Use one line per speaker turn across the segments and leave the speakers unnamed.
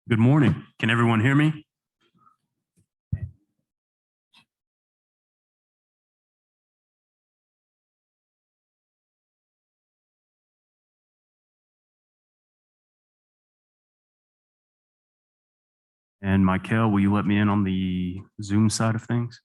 Good morning. Can everyone hear me? And Michael, will you let me in on the Zoom side of things?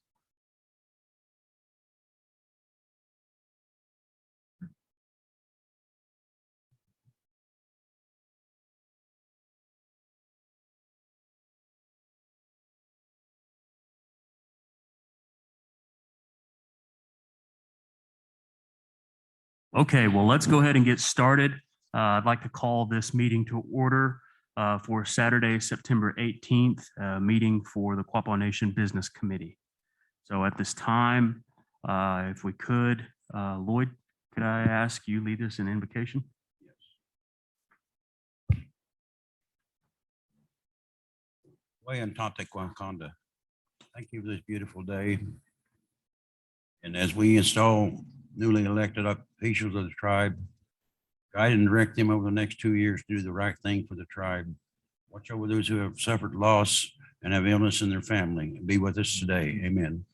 Okay, well, let's go ahead and get started. I'd like to call this meeting to order for Saturday, September 18th, meeting for the Quapaw Nation Business Committee. So at this time, if we could, Lloyd, could I ask you lead us in invocation?
Wayantate. Thank you for this beautiful day. And as we install newly elected officials of the tribe, guide and direct them over the next 2 years to do the right thing for the tribe. Watch over those who have suffered loss and have illness in their family. And be with us today. Amen.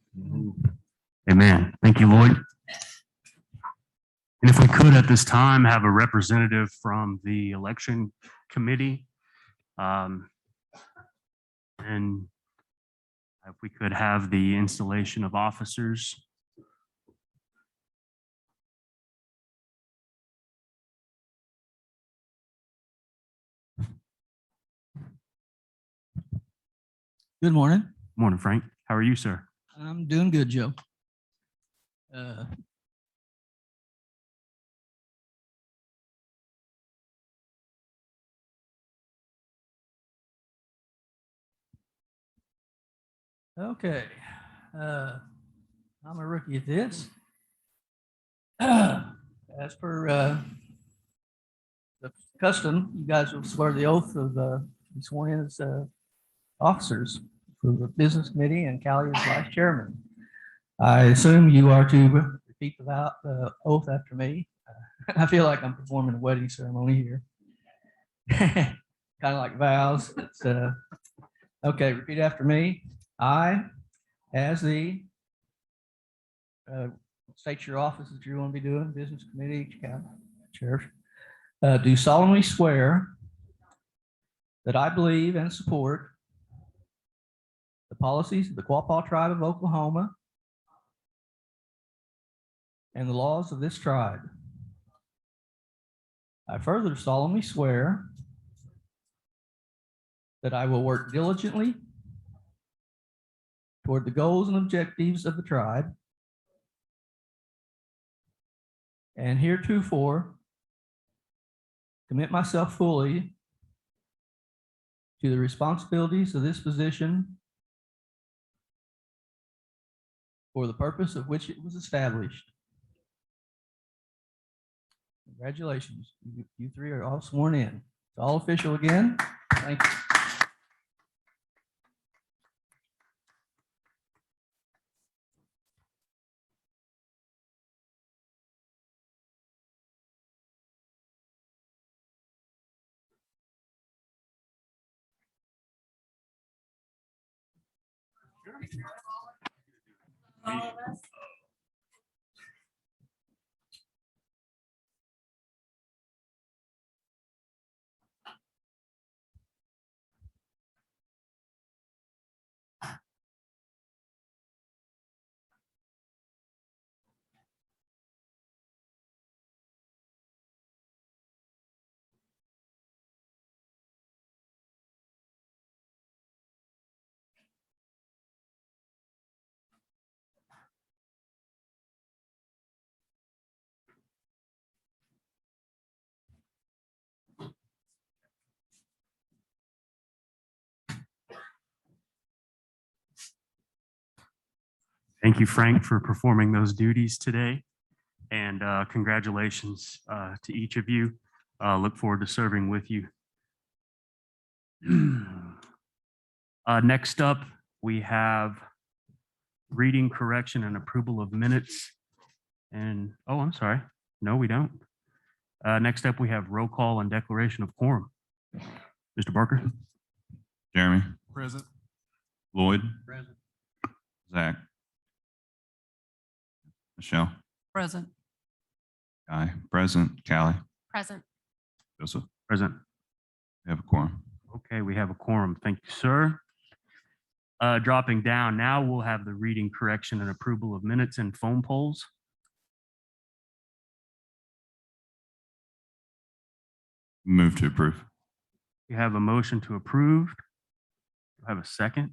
Amen. Thank you, Lloyd. And if we could at this time have a representative from the election committee. And if we could have the installation of officers.
Good morning.
Morning, Frank. How are you, sir?
I'm doing good, Joe. Okay. I'm a rookie at this. As per the custom, you guys will swear the oath of be sworn in as officers for the business committee and Callie as vice chairman. I assume you are to repeat the oath after me. I feel like I'm performing a wedding ceremony here. Kind of like vows. It's, okay, repeat after me. I, as the, state your office that you want to be doing, business committee, sheriff, do solemnly swear that I believe and support the policies of the Quapaw tribe of Oklahoma and the laws of this tribe. I further solemnly swear that I will work diligently toward the goals and objectives of the tribe, and heretofore commit myself fully to the responsibilities of this position for the purpose of which it was established. Congratulations. You three are all sworn in. It's all official again. Thank you.
Thank you, Frank, for performing those duties today. And congratulations to each of you. Look forward to serving with you. Next up, we have reading, correction, and approval of minutes. And, oh, I'm sorry. No, we don't. Next up, we have roll call and declaration of quorum. Mr. Barker.
Jeremy,
Present.
Lloyd,
Present.
Zach, Michelle,
Present.
Guy, present, Callie,
Present.
Joseph.
Present.
We have a quorum.
Okay, we have a quorum. Thank you, sir. Dropping down, now we'll have the reading, correction, and approval of minutes and phone polls.
Move to approve.
We have a motion to approve. Do I have a second?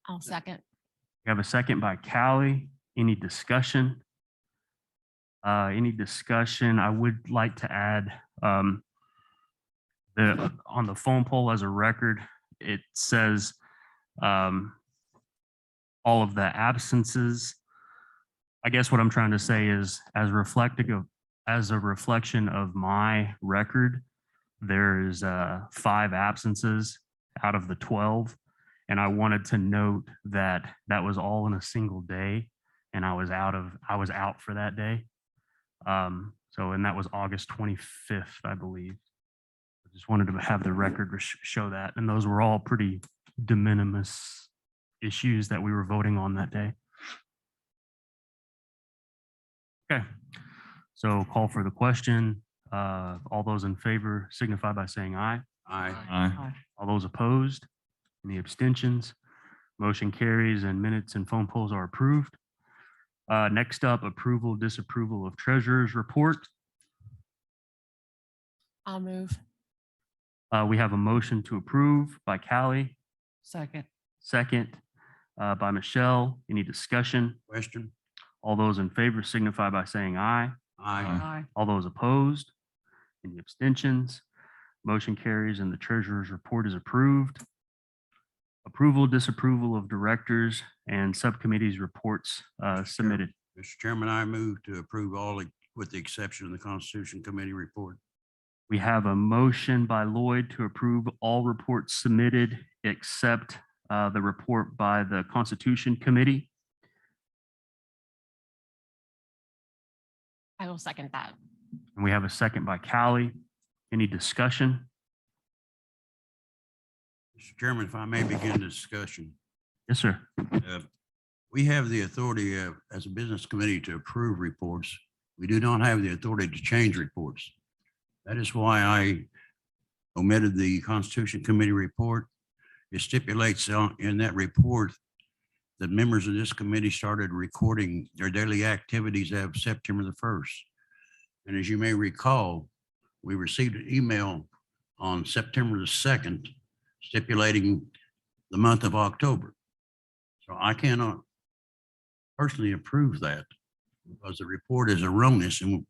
I'll second.
We have a second by Callie. Any discussion? Any discussion? I would like to add, on the phone poll as a record, it says, all of the absences. I guess what I'm trying to say is as a reflection of my record, there is 5 absences out of the 12. And I wanted to note that that was all in a single day, and I was out for that day. And that was August 25th, I believe. I just wanted to have the record show that, and those were all pretty de minimis issues that we were voting on that day. Okay, so call for the question. All those in favor signify by saying aye.
Aye.
Aye.
All those opposed? Any abstentions? Motion carries and minutes and phone polls are approved. Next up, approval, disapproval of treasurer's report.
I'll move.
We have a motion to approve by Callie,
Second.
second by Michelle. Any discussion?
Question?
All those in favor signify by saying aye.
Aye.
Aye.
All those opposed? Any abstentions? Motion carries and the treasurer's report is approved. Approval, disapproval of directors and subcommittees reports submitted.
Mr. Chairman, I move to approve all with the exception of the Constitution Committee report.
We have a motion by Lloyd to approve all reports submitted except the report by the Constitution Committee.
I will second that.
And we have a second by Callie. Any discussion?
Mr. Chairman, if I may begin the discussion.
Yes, sir.
We have the authority as a business committee to approve reports. We do not have the authority to change reports. That is why I omitted the Constitution Committee report. It stipulates in that report that members of this committee started recording their daily activities as of September the 1st. And as you may recall, we received an email on September the 2nd stipulating the month of October. So I cannot personally approve that because the report is erroneous and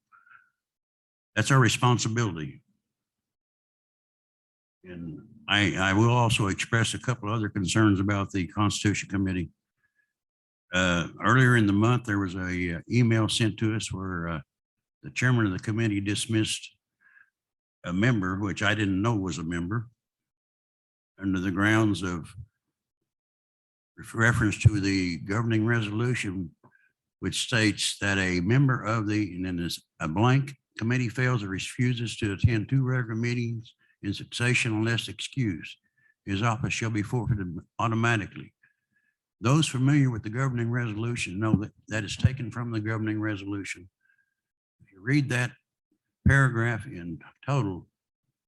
that's our responsibility. And I will also express a couple of other concerns about the Constitution Committee. Earlier in the month, there was a email sent to us where the chairman of the committee dismissed a member, which I didn't know was a member, under the grounds of reference to the governing resolution, which states that a member of the, and then there's a blank, committee fails or refuses to attend 2 regular meetings in succession unless excused, his office shall be forfeited automatically. Those familiar with the governing resolution know that that is taken from the governing resolution. If you read that paragraph in total,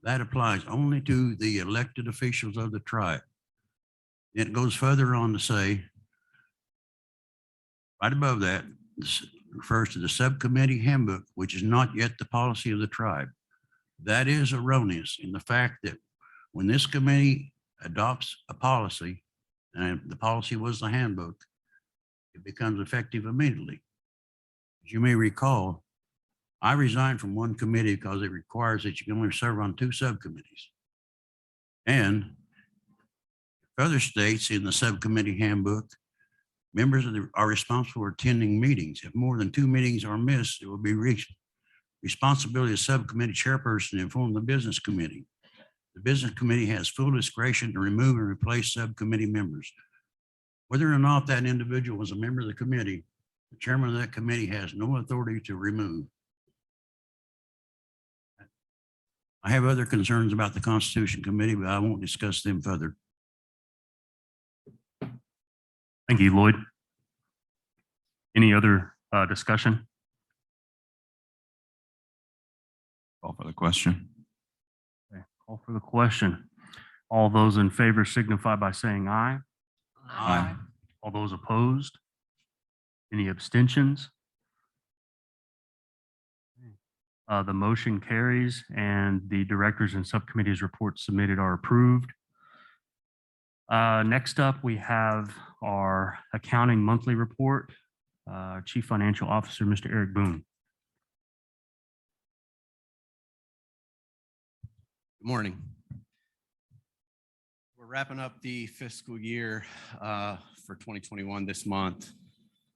that applies only to the elected officials of the tribe. It goes further on to say, right above that, this refers to the subcommittee handbook, which is not yet the policy of the tribe. That is erroneous in the fact that when this committee adopts a policy, and the policy was the handbook, it becomes effective immediately. As you may recall, I resigned from one committee because it requires that you can only serve on 2 subcommittees. And further states in the subcommittee handbook, members are responsible for attending meetings. If more than 2 meetings are missed, it will be responsibility of subcommittee chairperson to inform the business committee. The business committee has full discretion to remove and replace subcommittee members. Whether or not that individual was a member of the committee, the chairman of that committee has no authority to remove. I have other concerns about the Constitution Committee, but I won't discuss them further.
Thank you, Lloyd. Any other discussion?
Call for the question.
Okay, call for the question. All those in favor signify by saying aye.
Aye.
All those opposed? Any abstentions? The motion carries and the directors and subcommittees reports submitted are approved. Next up, we have our accounting monthly report. Chief Financial Officer, Mr. Eric Boone.
Good morning. We're wrapping up the fiscal year for 2021 this month.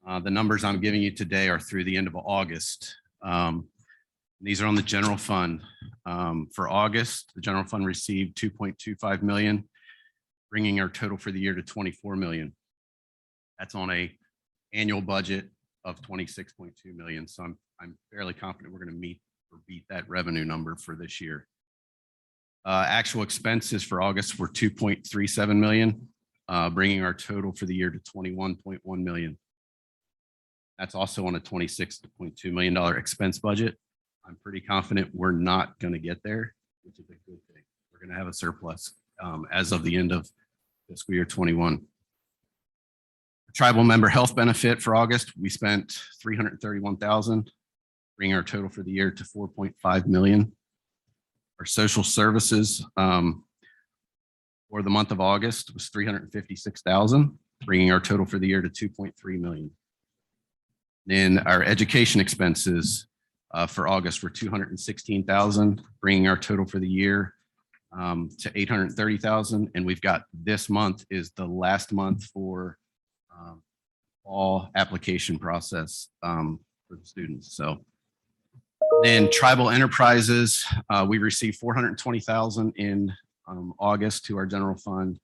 The numbers I'm giving you today are through the end of August. These are on the general fund. For August, the general fund received 2.25 million, bringing our total for the year to 24 million. That's on a annual budget of 26.2 million. So I'm fairly confident we're going to meet or beat that revenue number for this year. Actual expenses for August were 2.37 million, bringing our total for the year to 21.1 million. That's also on a $26.2 million expense budget. I'm pretty confident we're not going to get there, which is a good thing. We're going to have a surplus as of the end of fiscal year 21. Tribal member health benefit for August, we spent $331,000, bringing our total for the year to 4.5 million. Our social services for the month of August was 356,000, bringing our total for the year to 2.3 million. Then our education expenses for August were 216,000, bringing our total for the year to 830,000. And we've got this month is the last month for all application process for the students. So then tribal enterprises, we received 420,000 in August to our general fund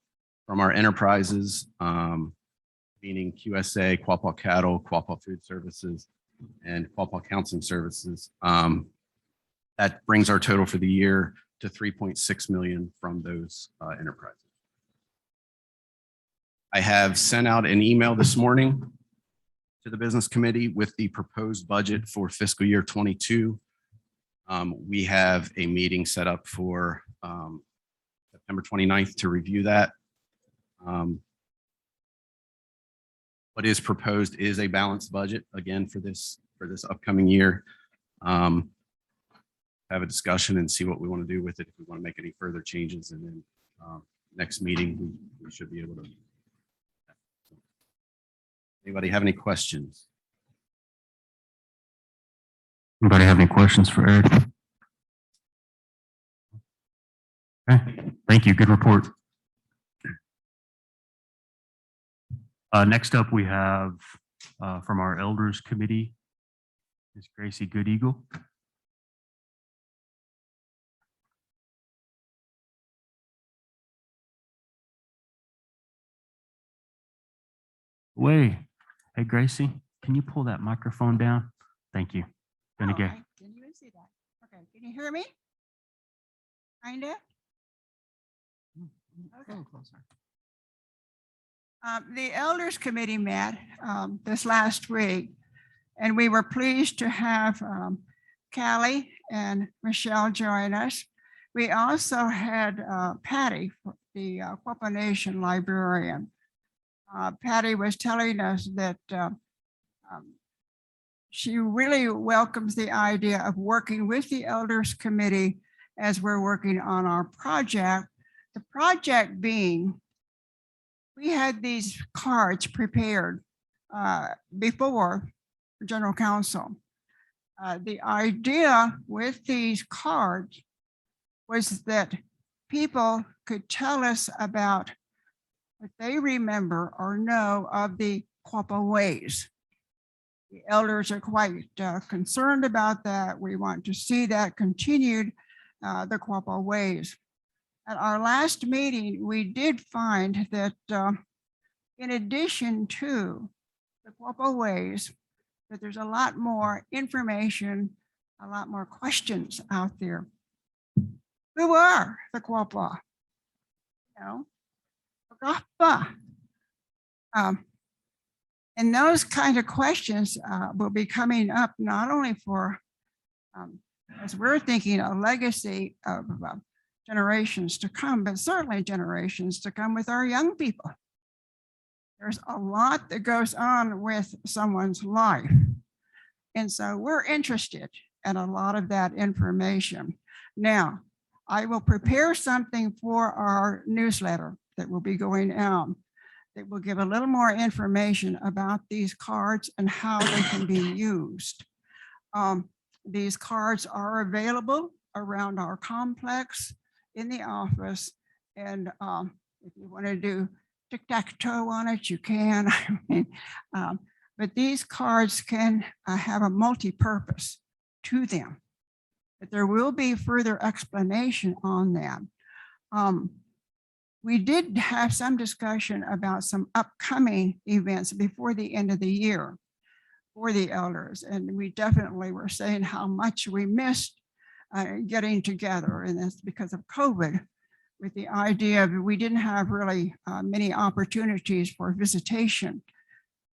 from our enterprises, meaning QSA, Quapaw Cattle, Quapaw Food Services, and Quapaw Counseling Services. That brings our total for the year to 3.6 million from those enterprises. I have sent out an email this morning to the business committee with the proposed budget for fiscal year 22. We have a meeting set up for September 29th to review that. What is proposed is a balanced budget again for this upcoming year. Have a discussion and see what we want to do with it. If we want to make any further changes, and then next meeting we should be able to. Anybody have any questions?
Anybody have any questions for Eric? Okay, thank you. Good report. Next up, we have from our Elders Committee, Ms. Gracie Good Eagle. Wait, hey Gracie, can you pull that microphone down? Thank you. Gonna
Oh,
get.
I didn't even see that. Okay, can you hear me? Kinda? Okay. The Elders Committee met this last week, and we were pleased to have Callie and Michelle join us. We also had Patty, the Quapaw Nation librarian. Patty was telling us that she really welcomes the idea of working with the Elders Committee as we're working on our project. The project being, we had these cards prepared before General Council. The idea with these cards was that people could tell us about what they remember or know of the Quapaw ways. The elders are quite concerned about that. We want to see that continued, the Quapaw ways. At our last meeting, we did find that in addition to the Quapaw ways, that there's a lot more information, a lot more questions out there. Who are the Quapaw? You know, O-gah-pah. And those kind of questions will be coming up not only for, as we're thinking a legacy of generations to come, but certainly generations to come with our young people. There's a lot that goes on with someone's life. And so we're interested in a lot of that information. Now, I will prepare something for our newsletter that will be going out that will give a little more information about these cards and how they can be used. These cards are available around our complex in the office. And if you want to do tic-tac-toe on it, you can. I mean, but these cards can have a multi-purpose to them. But there will be further explanation on them. We did have some discussion about some upcoming events before the end of the year for the elders. And we definitely were saying how much we missed getting together. And that's because of COVID, with the idea of we didn't have really many opportunities for visitation.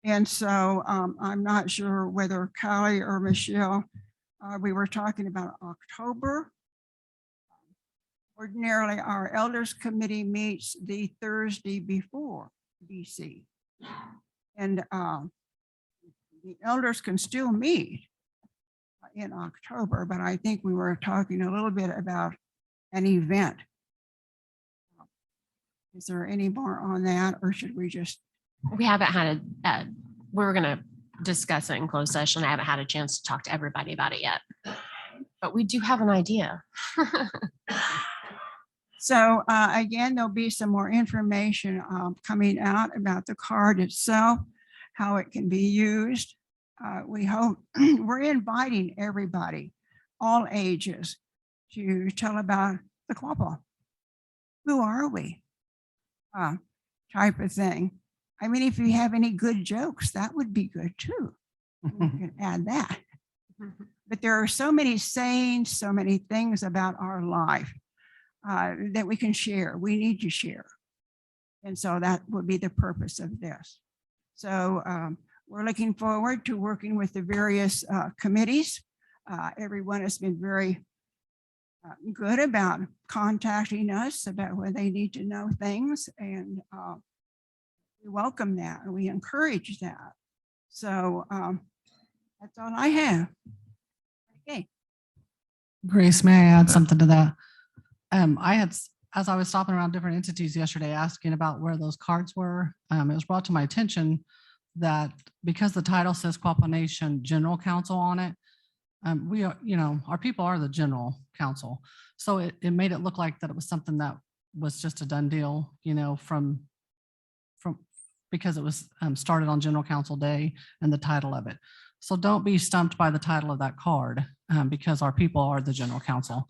And so I'm not sure whether Callie or Michelle, we were talking about October. Ordinarily, our elders committee meets the Thursday before BC. And the elders can still meet in October, but I think we were talking a little bit about an event. Is there any more on that, or should we just?
We haven't had we were going to discuss it in closed session. I haven't had a chance to talk to everybody about it yet, but we do have an idea.
So again, there'll be some more information coming out about the card itself, how it can be used. We hope we're inviting everybody, all ages, to tell about the Quapaw. Who are we? Type of thing. I mean, if you have any good jokes, that would be good too. We can add that. But there are so many sayings, so many things about our life that we can share. We need to share. And so that would be the purpose of this. So we're looking forward to working with the various committees. Everyone has been very good about contacting us about when they need to know things. And we welcome that and we encourage that. So that's all I have. Okay.
Grace, may I add something to that? As I was stopping around different entities yesterday, asking about where those cards were, it was brought to my attention that because the title says Quapaw Nation General Council on it, we are, our people are the general council. So it made it look like that it was something that was just a done deal, from because it was started on General Council Day and the title of it. So don't be stumped by the title of that card because our people are the general council.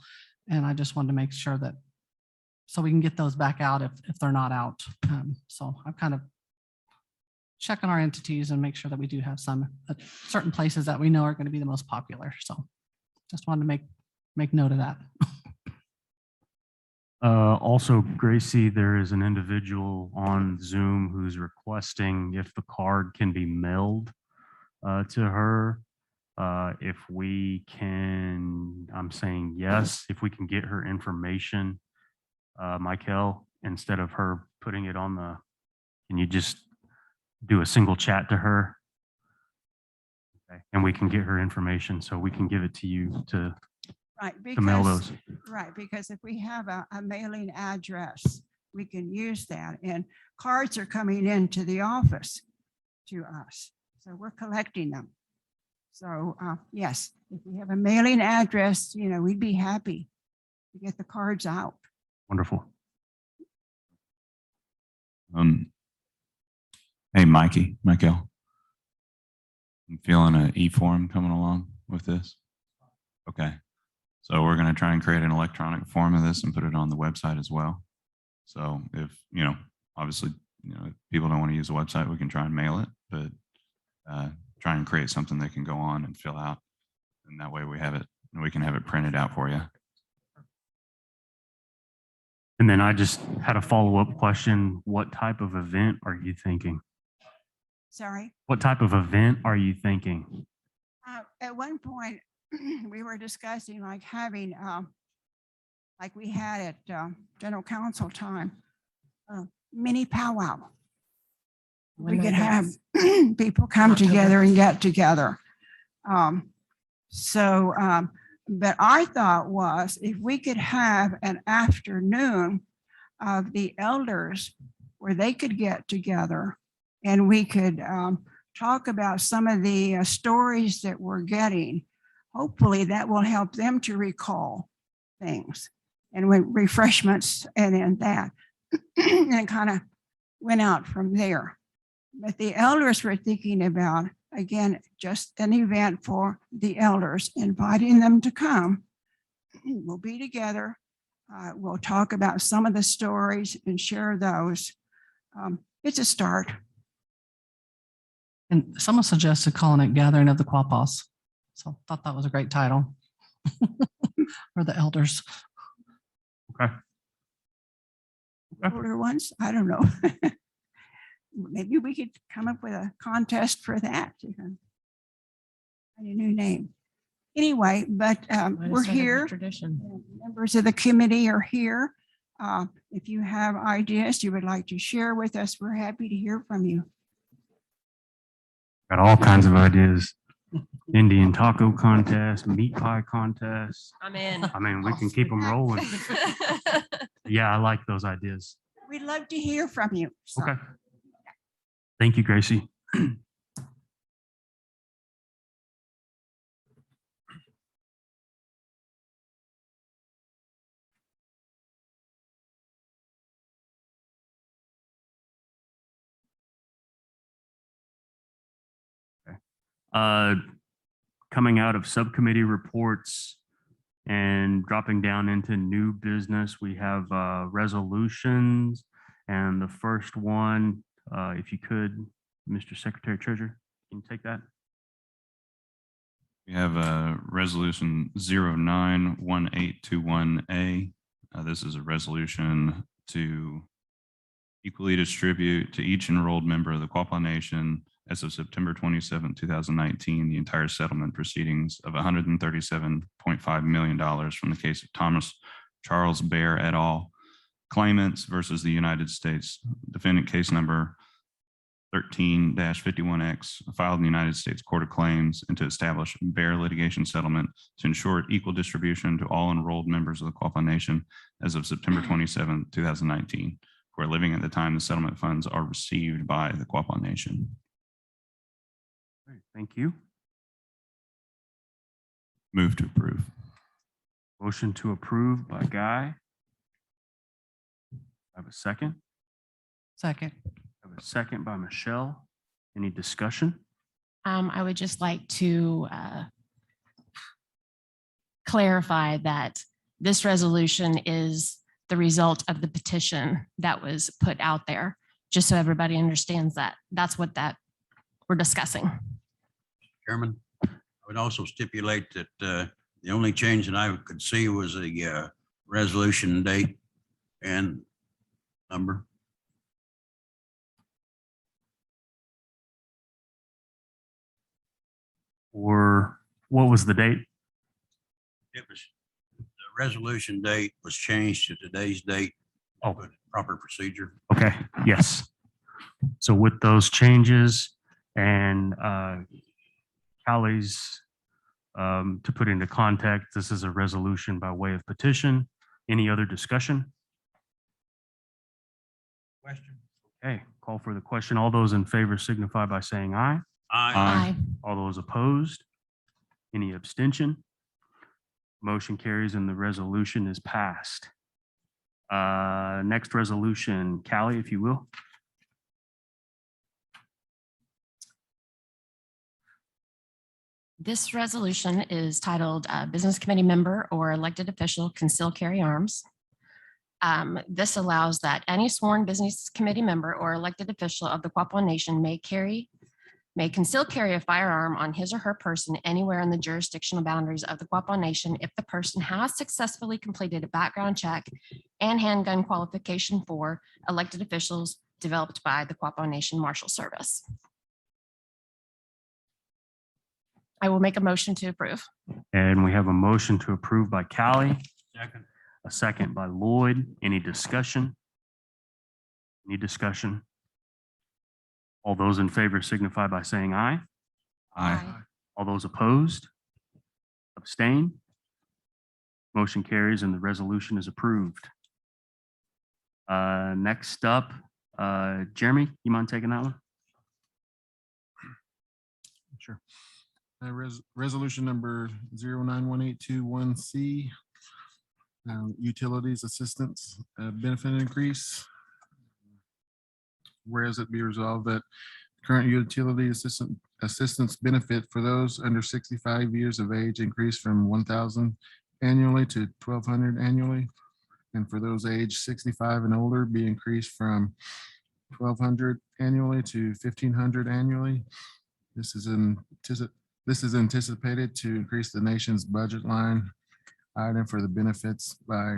And I just wanted to make sure that, so we can get those back out if they're not out. So I'm kind of checking our entities and make sure that we do have some certain places that we know are going to be the most popular. So just wanted to make note of that.
Also, Gracie, there is an individual on Zoom who's requesting if the card can be mailed to her. If we can, I'm saying yes, if we can get her information, Michael, instead of her putting it on can you just do a single chat to her? Okay. And we can get her information so we can give it to you to mail those.
Right, because if we have a mailing address, we can use that. And cards are coming into the office to us. So we're collecting them. So yes, if we have a mailing address, we'd be happy to get the cards out.
Wonderful.
Hey, Michael. I'm feeling an e-form coming along with this. Okay. So we're going to try and create an electronic form of this and put it on the website as well. So if, obviously, if people don't want to use the website, we can try and mail it, but try and create something they can go on and fill out. And that way we have it and we can have it printed out for you.
And then I just had a follow-up question. What type of event are you thinking?
Sorry.
What type of event are you thinking?
At one point, we were discussing like having, like we had at general council time, mini powwow. We could have people come
October.
together and get together. But our thought was if we could have an afternoon of the elders where they could get together and we could talk about some of the stories that we're getting. Hopefully that will help them to recall things and with refreshments and then that and it kind of went out from there. But the elders were thinking about, again, just an event for the elders, inviting them to come. We'll be together. We'll talk about some of the stories and share those. It's a start.
And someone suggested calling it Gathering of the Quapaws. So I thought that was a great title. For the elders.
Okay.
Older ones, I don't know. Maybe we could come up with a contest for that. Find a new name. Anyway, but we're here.
Tradition.
Members of the committee are here. If you have ideas you would like to share with us, we're happy to hear from you.
Got all kinds of ideas. Indian taco contest, meat pie contest.
I'm in.
I mean, we can keep them rolling. Yeah, I like those ideas.
We'd love to hear from you. So,
Okay. Thank you, Gracie. Coming out of subcommittee reports and dropping down into new business, we have resolutions. And the first one, if you could, Mr. Secretary Treasurer, can you take that?
We have resolution 091821A. This is a resolution to equally distribute to each enrolled member of the Quapaw Nation as of September 27, 2019, the entire settlement proceedings of $137.5 million from the case of Thomas Charles Bear et al. Claimants versus the United States. Defendant case number 13-51X filed in the United States Court of Claims and to establish Bear litigation settlement to ensure equal distribution to all enrolled members of the Quapaw Nation as of September 27, 2019, who are living at the time the settlement funds are received by the Quapaw Nation.
Great, thank you.
Move to approve.
Motion to approve by Guy. I have a second.
Second.
I have a second by Michelle. Any discussion?
I would just like to clarify that this resolution is the result of the petition that was put out there, just so everybody understands that. That's what we're discussing.
Chairman, I would also stipulate that the only change that I could see was a resolution date and number.
Or what was the date?
It was, the resolution date was changed to today's date.
Oh.
With proper procedure.
Okay, yes. So with those changes and Callie's, to put into context, this is a resolution by way of petition. Any other discussion?
Question.
Okay, call for the question. All those in favor signify by saying aye.
Aye.
All those opposed? Any abstention? Motion carries and the resolution is passed. Next resolution, Callie, if you will.
This resolution is titled Business Committee Member or Elected Official Can Still Carry Arms. This allows that any sworn business committee member or elected official of the Quapaw Nation may carry may conceal carry a firearm on his or her person anywhere in the jurisdictional boundaries of the Quapaw Nation if the person has successfully completed a background check and handgun qualification for elected officials developed by the Quapaw Nation Marshal Service. I will make a motion to approve.
And we have a motion to approve by Callie,
Second.
a second by Lloyd. Any discussion? Any discussion? All those in favor signify by saying aye.
Aye.
All those opposed? Abstain? Motion carries and the resolution is approved. Next up, Jeremy, you mind taking that one?
Sure. Resolution number 091821C, utilities assistance benefit increase. Whereas it be resolved that current utility assistance benefit for those under 65 years of age increased from 1,000 annually to 1,200 annually. And for those age 65 and older be increased from 1,200 annually to 1,500 annually. This is anticipated to increase the nation's budget line item for the benefits by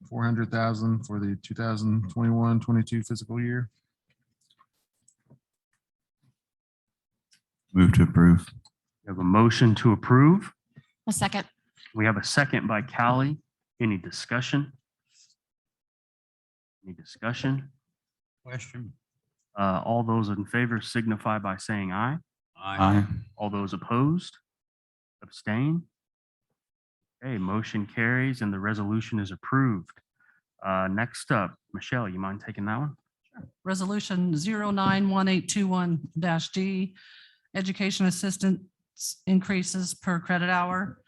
$400,000 for the 2021-22 fiscal year.
Move to approve.
We have a motion to approve.
A second.
We have a second by Callie. Any discussion? Any discussion?
Question.
All those in favor signify by saying aye.
Aye.
All those opposed? Abstain? Okay, motion carries and the resolution is approved. Next up, Michelle, you mind taking that one?
Resolution 091821-D, education assistance increases per credit hour.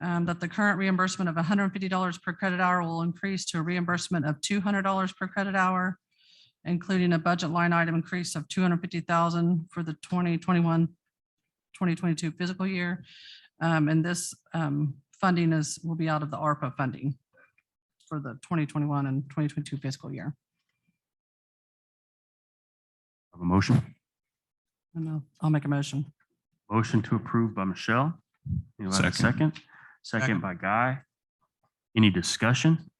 That the current reimbursement of $150 per credit hour will increase to a reimbursement of $200 per credit hour, including a budget line item increase of $250,000 for the 2021-2022 fiscal year. And this funding will be out of the ARPA funding for the 2021 and 2022 fiscal year.
Have a motion?
And I'll make a motion.
Motion to approve by Michelle. You have a second? Second by Guy. Any discussion?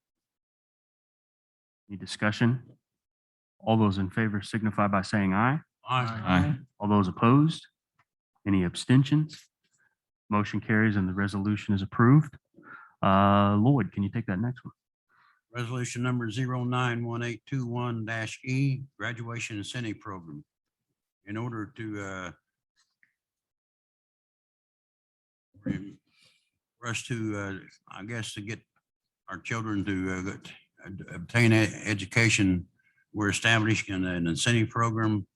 Any discussion? All those in favor signify by saying aye.
Aye.
All those opposed? Any abstentions? Motion carries and the resolution is approved. Lloyd, can you take that next one?
Resolution number 091821-E, graduation incentive program. In order to for us to, I guess, to get our children to obtain education, we're establishing an incentive program,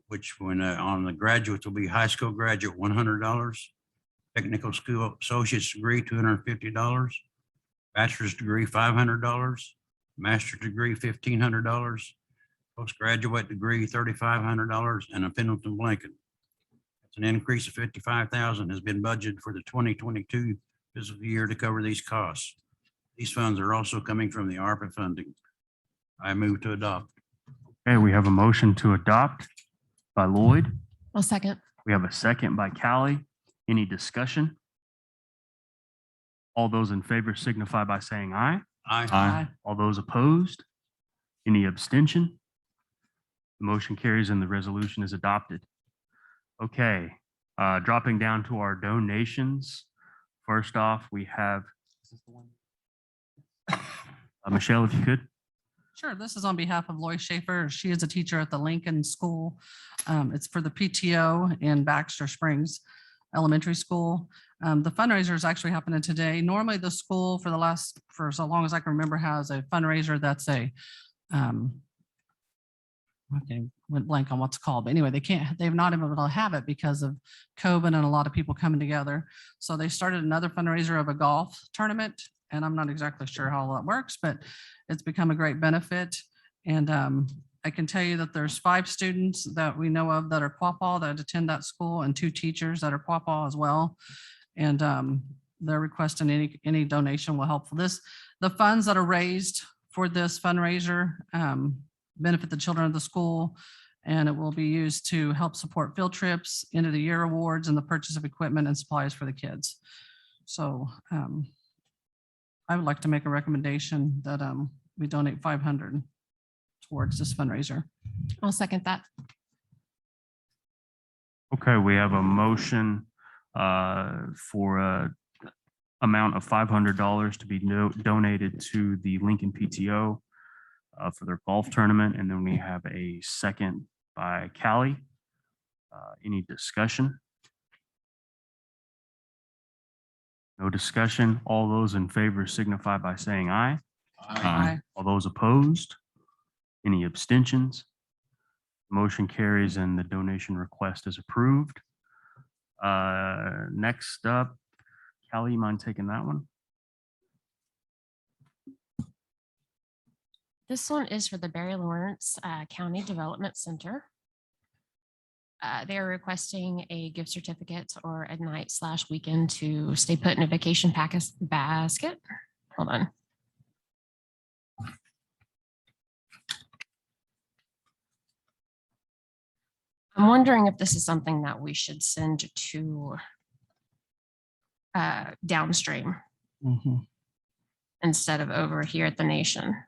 which when on the graduates will be high school graduate $100, technical school associate's degree $250, bachelor's degree $500, master's degree $1,500, postgraduate degree $3,500, and a Pendleton blanket. It's an increase of $55,000 has been budgeted for the 2022 fiscal year to cover these costs. These funds are also coming from the ARPA funding. I move to adopt.
Okay, we have a motion to adopt by Lloyd.
A second.
We have a second by Callie. Any discussion? All those in favor signify by saying aye.
Aye.
All those opposed? Any abstention? The motion carries and the resolution is adopted. Okay, dropping down to our donations. First off, we have Michelle, if you could.
Sure. This is on behalf of Lois Schaefer. She is a teacher at the Lincoln School. It's for the PTO in Baxter Springs Elementary School. The fundraiser is actually happening today. Normally the school for so long as I can remember has a fundraiser that's went blank on what's called, but anyway, they've not been able to have it because of COVID and a lot of people coming together. So they started another fundraiser of a golf tournament, and I'm not exactly sure how that works, but it's become a great benefit. And I can tell you that there's 5 students that we know of that are Quapaw that attend that school and 2 teachers that are Quapaw as well. And they're requesting any donation will help for this. The funds that are raised for this fundraiser benefit the children of the school And it will be used to help support field trips, end of the year awards, and the purchase of equipment and supplies for the kids. So I would like to make a recommendation that we donate 500 towards this fundraiser.
I'll second that.
Okay, we have a motion for a amount of $500 to be donated to the Lincoln PTO for their golf tournament. And then we have a second by Callie. Any discussion? No discussion. All those in favor signify by saying aye.
Aye.
All those opposed? Any abstentions? Motion carries and the donation request is approved. Next up, Callie, you mind taking that one?
This one is for the Barry Lawrence County Development Center. They are requesting a gift certificate or a night/weekend to stay put in a vacation basket. Hold on. I'm wondering if this is something that we should send to downstream
Mhm.
instead of over here at the Nation.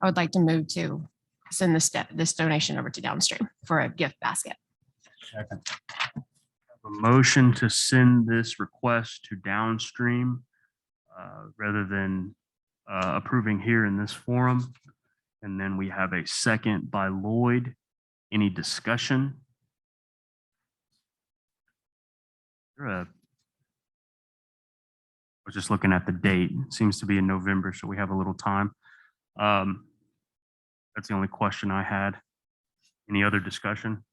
I would like to move to send this donation over to downstream for a gift basket.
Second.
A motion to send this request to downstream rather than approving here in this forum. And then we have a second by Lloyd. Any discussion? I was just looking at the date. It seems to be in November, so we have a little time. That's the only question I had. Any other discussion?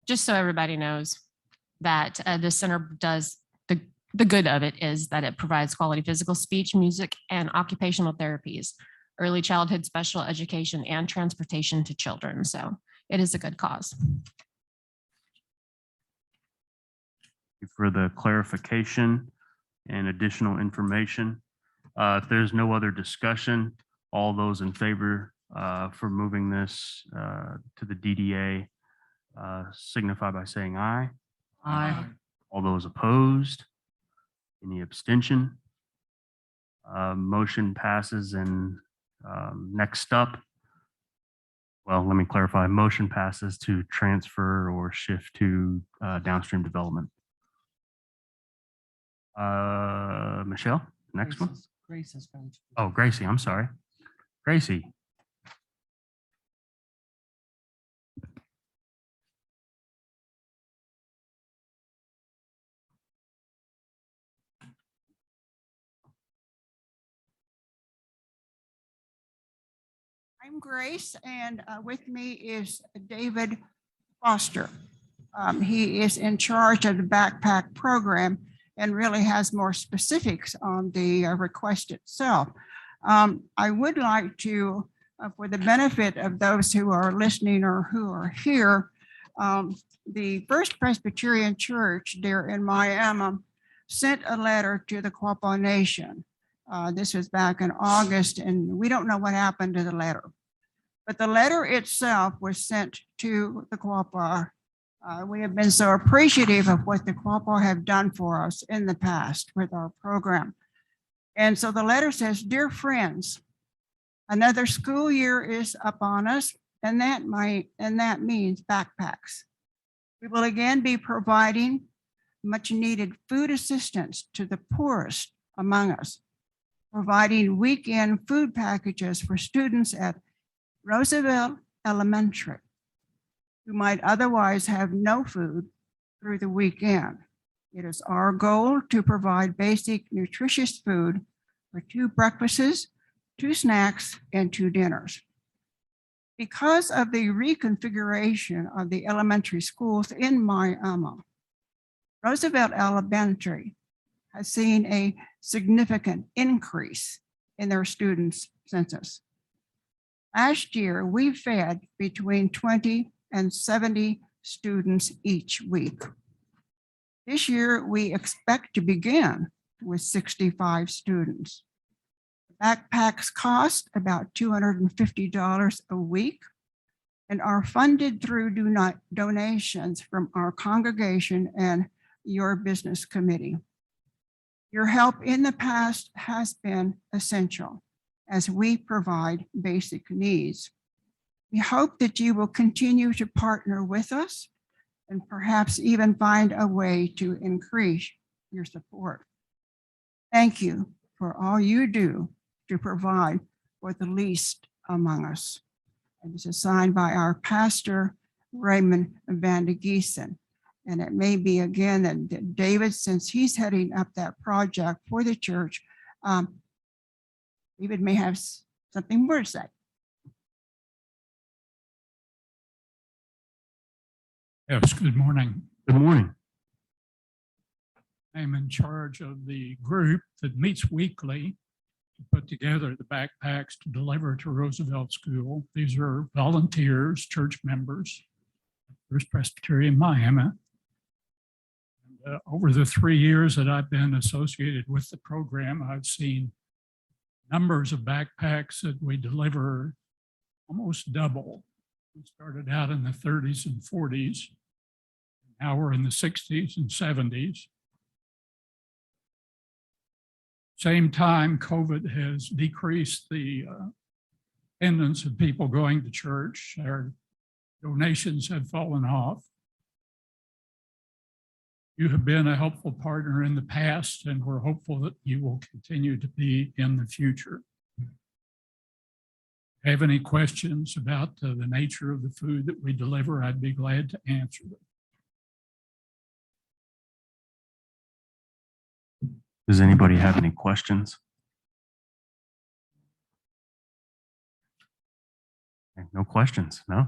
Just so everybody knows that the center does, the good of it is that it provides quality physical, speech, music, and occupational therapies, early childhood special education, and transportation to children. So it is a good cause.
For the clarification and additional information. If there's no other discussion, all those in favor for moving this to the DDA signify by saying aye.
Aye.
All those opposed? Any abstention? Motion passes and next up, well, let me clarify. Motion passes to transfer or shift to downstream development. Michelle, next one.
Grace is going to.
Oh, Gracie, I'm sorry. Gracie.
I'm Grace, and with me is David Foster. He is in charge of the backpack program and really has more specifics on the request itself. I would like to, for the benefit of those who are listening or who are here, the First Presbyterian Church there in Miami sent a letter to the Quapaw Nation. This was back in August, and we don't know what happened to the letter. But the letter itself was sent to the Quapaw. We have been so appreciative of what the Quapaw have done for us in the past with our program. And so the letter says, "Dear friends, another school year is upon us, and that means backpacks. We will again be providing much needed food assistance to the poorest among us, providing weekend food packages for students at Roosevelt Elementary who might otherwise have no food through the weekend. It is our goal to provide basic nutritious food for 2 breakfasts, 2 snacks, and 2 dinners. Because of the reconfiguration of the elementary schools in Miami, Roosevelt Elementary has seen a significant increase in their students' census. Last year, we fed between 20 and 70 students each week. This year, we expect to begin with 65 students. The Backpacks cost about $250 a week and are funded through donations from our congregation and your business committee. Your help in the past has been essential as we provide basic needs. We hope that you will continue to partner with us and perhaps even find a way to increase your support. Thank you for all you do to provide for the least among us. And this is signed by our pastor, Raymond Van de Giesen. And it may be again that David, since he's heading up that project for the church, David may have something more to say.
Yes, good morning.
Good morning.
I'm in charge of the group that meets weekly to put together the backpacks to deliver to Roosevelt School. These are volunteers, church members, First Presbyterian Miami. Over the 3 years that I've been associated with the program, I've seen numbers of backpacks that we deliver almost double. We started out in the 30s and 40s. Now we're in the 60s and 70s. Same time, COVID has decreased the attendance of people going to church. Our donations have fallen off. You have been a helpful partner in the past, and we're hopeful that you will continue to be in the future. Have any questions about the nature of the food that we deliver, I'd be glad to answer them.
Does anybody have any questions? Okay, no questions, no?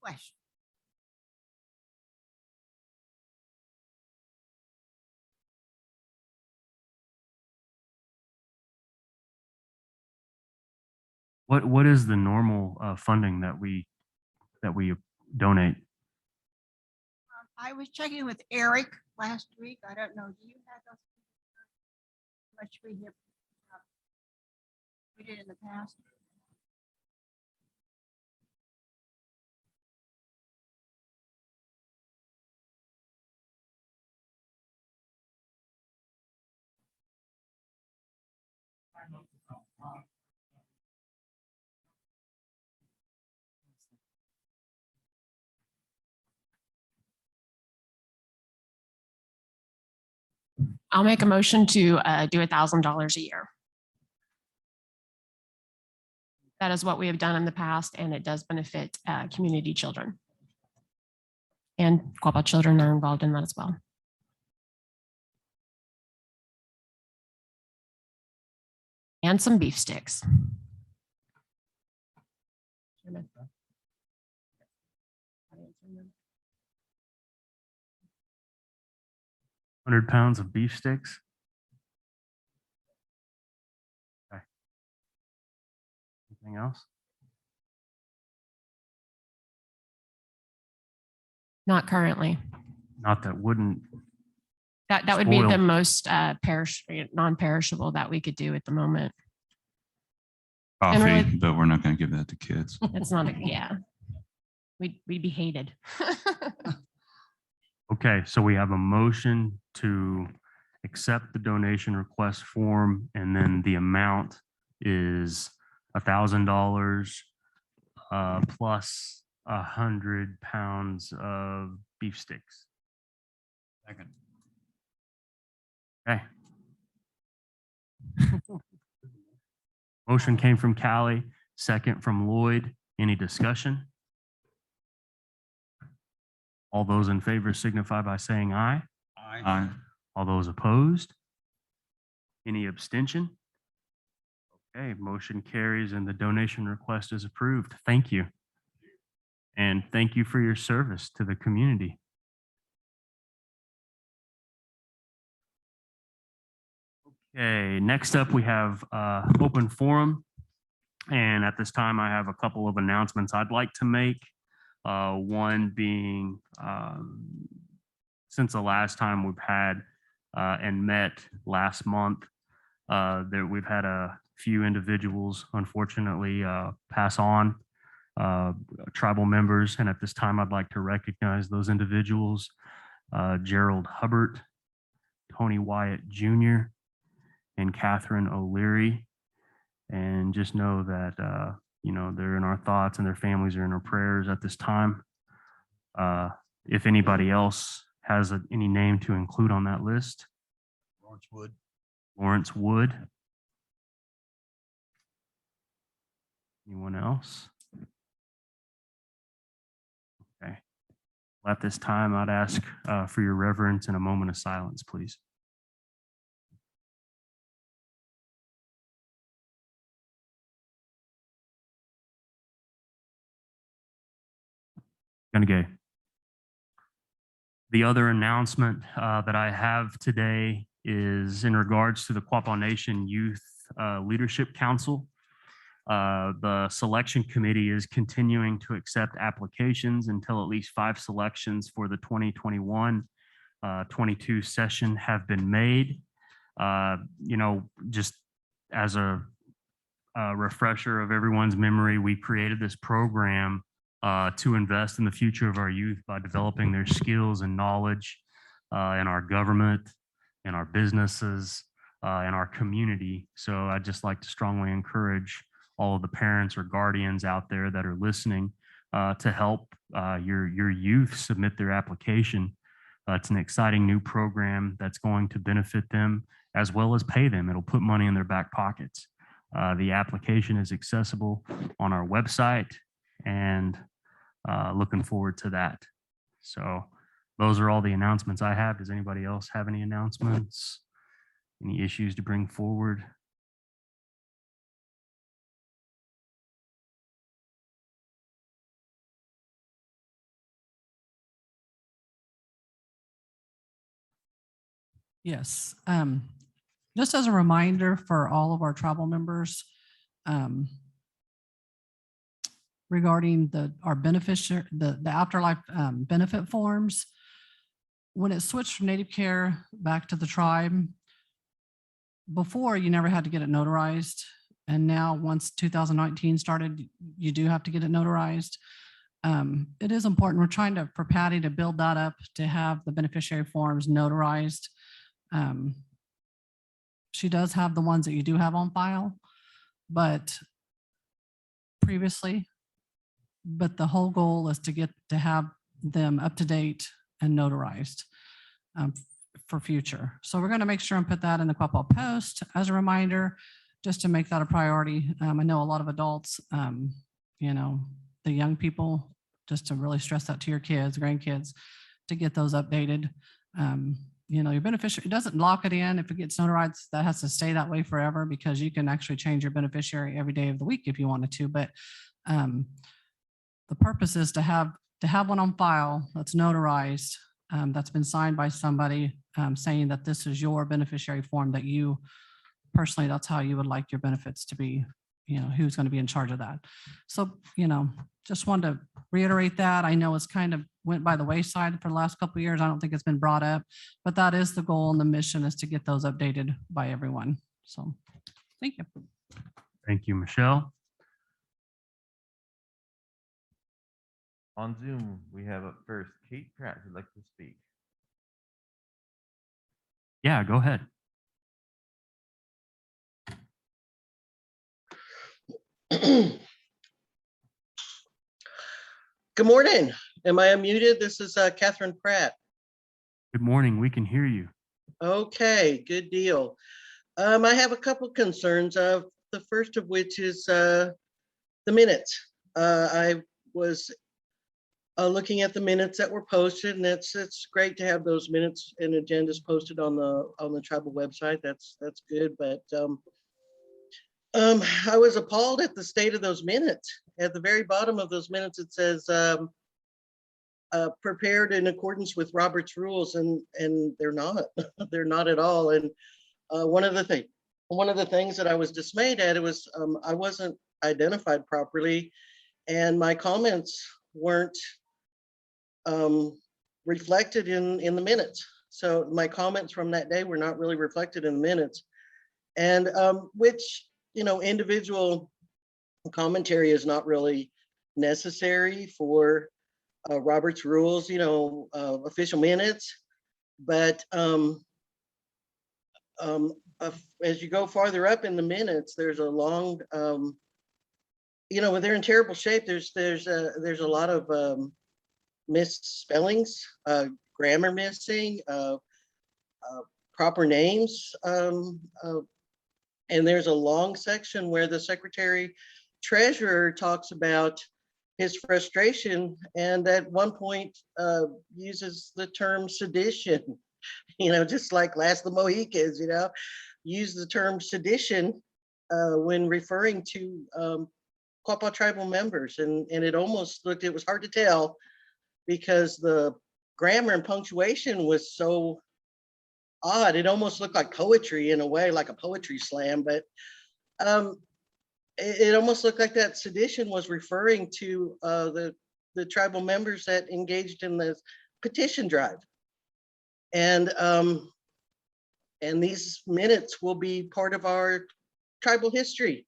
Question.
What is the normal funding that we donate?
I was checking with Eric last week. I don't know, do you have those? How much we have, we did in the past?
I'll make a motion to do $1,000 a year. That is what we have done in the past, and it does benefit community children. And Quapaw children are involved in that as well. And some beef sticks.
100 pounds of beef sticks? Okay. Anything else?
Not currently.
Not that wouldn't.
That would be
Spoiled.
the most non-perishable that we could do at the moment. And
Coffee,
really-
but we're not going to give that to kids.
It's not, yeah. We'd be hated.
Okay, so we have a motion to accept the donation request form, and then the amount is $1,000 plus 100 pounds of beef sticks.
Second.
Okay. Motion came from Callie, second from Lloyd. Any discussion? All those in favor signify by saying aye.
Aye.
All those opposed? Any abstention? Okay, motion carries and the donation request is approved. Thank you. And thank you for your service to the community. Okay, next up we have open forum. And at this time, I have a couple of announcements I'd like to make. One being since the last time we've had and met last month, there we've had a few individuals unfortunately pass on, tribal members. And at this time, I'd like to recognize those individuals, Gerald Hubbard, Tony Wyatt Jr., and Catherine O'Leary. And just know that, you know, they're in our thoughts and their families are in our prayers at this time. If anybody else has any name to include on that list.
Lawrence Wood.
Lawrence Wood. Anyone else? Okay. At this time, I'd ask for your reverence and a moment of silence, please. Gay. The other announcement that I have today is in regards to the Quapaw Nation Youth Leadership Council. The selection committee is continuing to accept applications until at least 5 selections for the 2021-22 session have been made. You know, just as a refresher of everyone's memory, we created this program to invest in the future of our youth by developing their skills and knowledge in our government, in our businesses, in our community. So I'd just like to strongly encourage all of the parents or guardians out there that are listening to help your youth submit their application. It's an exciting new program that's going to benefit them as well as pay them. It'll put money in their back pockets. The application is accessible on our website, and looking forward to that. So those are all the announcements I have. Does anybody else have any announcements? Any issues to bring forward?
Yes. Just as a reminder for all of our tribal members, regarding our beneficiary, the afterlife benefit forms, when it switched from Native Care back to the tribe, before you never had to get it notarized. And now once 2019 started, you do have to get it notarized. It is important. We're trying to, for Patty to build that up, to have the beneficiary forms notarized. She does have the ones that you do have on file, but previously, but the whole goal is to have them up to date and notarized for future. So we're going to make sure and put that in the Quapaw Post as a reminder, just to make that a priority. I know a lot of adults, you know, the young people, just to really stress that to your kids, grandkids, to get those updated. You know, your beneficiary, it doesn't lock it in. If it gets notarized, that has to stay that way forever, because you can actually change your beneficiary every day of the week if you wanted to. But the purpose is to have one on file that's notarized, that's been signed by somebody, saying that this is your beneficiary form, that you personally, that's how you would like your benefits to be, you know, who's going to be in charge of that. So, you know, just wanted to reiterate that. I know it's kind of went by the wayside for the last couple of years. I don't think it's been brought up, but that is the goal, and the mission is to get those updated by everyone. So thank you.
Thank you, Michelle.
On Zoom, we have up first Kate Pratt who'd like to speak.
Yeah, go ahead.
Good morning. Am I unmuted? This is Catherine Pratt.
Good morning. We can hear you.
Okay, good deal. I have a couple concerns. The first of which is the minutes. I was looking at the minutes that were posted, and it's great to have those minutes and agendas posted on the tribal website. That's good, but I was appalled at the state of those minutes. At the very bottom of those minutes, it says prepared in accordance with Robert's rules, and they're not. They're not at all. And one of the things that I was dismayed at, it was I wasn't identified properly, and my comments weren't reflected in the minutes. So my comments from that day were not really reflected in the minutes. And which, individual commentary is not really necessary for Robert's rules, official minutes. But as you go farther up in the minutes, there's a long, when they're in terrible shape, there's a lot of misspellings, grammar missing, proper names. And there's a long section where the secretary treasurer talks about his frustration, and at one point uses the term sedition, just like Last of the Mohicans, use the term sedition when referring to Quapaw tribal members. And it almost looked, it was hard to tell because the grammar and punctuation was so odd. It almost looked like poetry in a way, like a poetry slam, but it almost looked like that sedition was referring to the tribal members that engaged in the petition drive. And these minutes will be part of our tribal history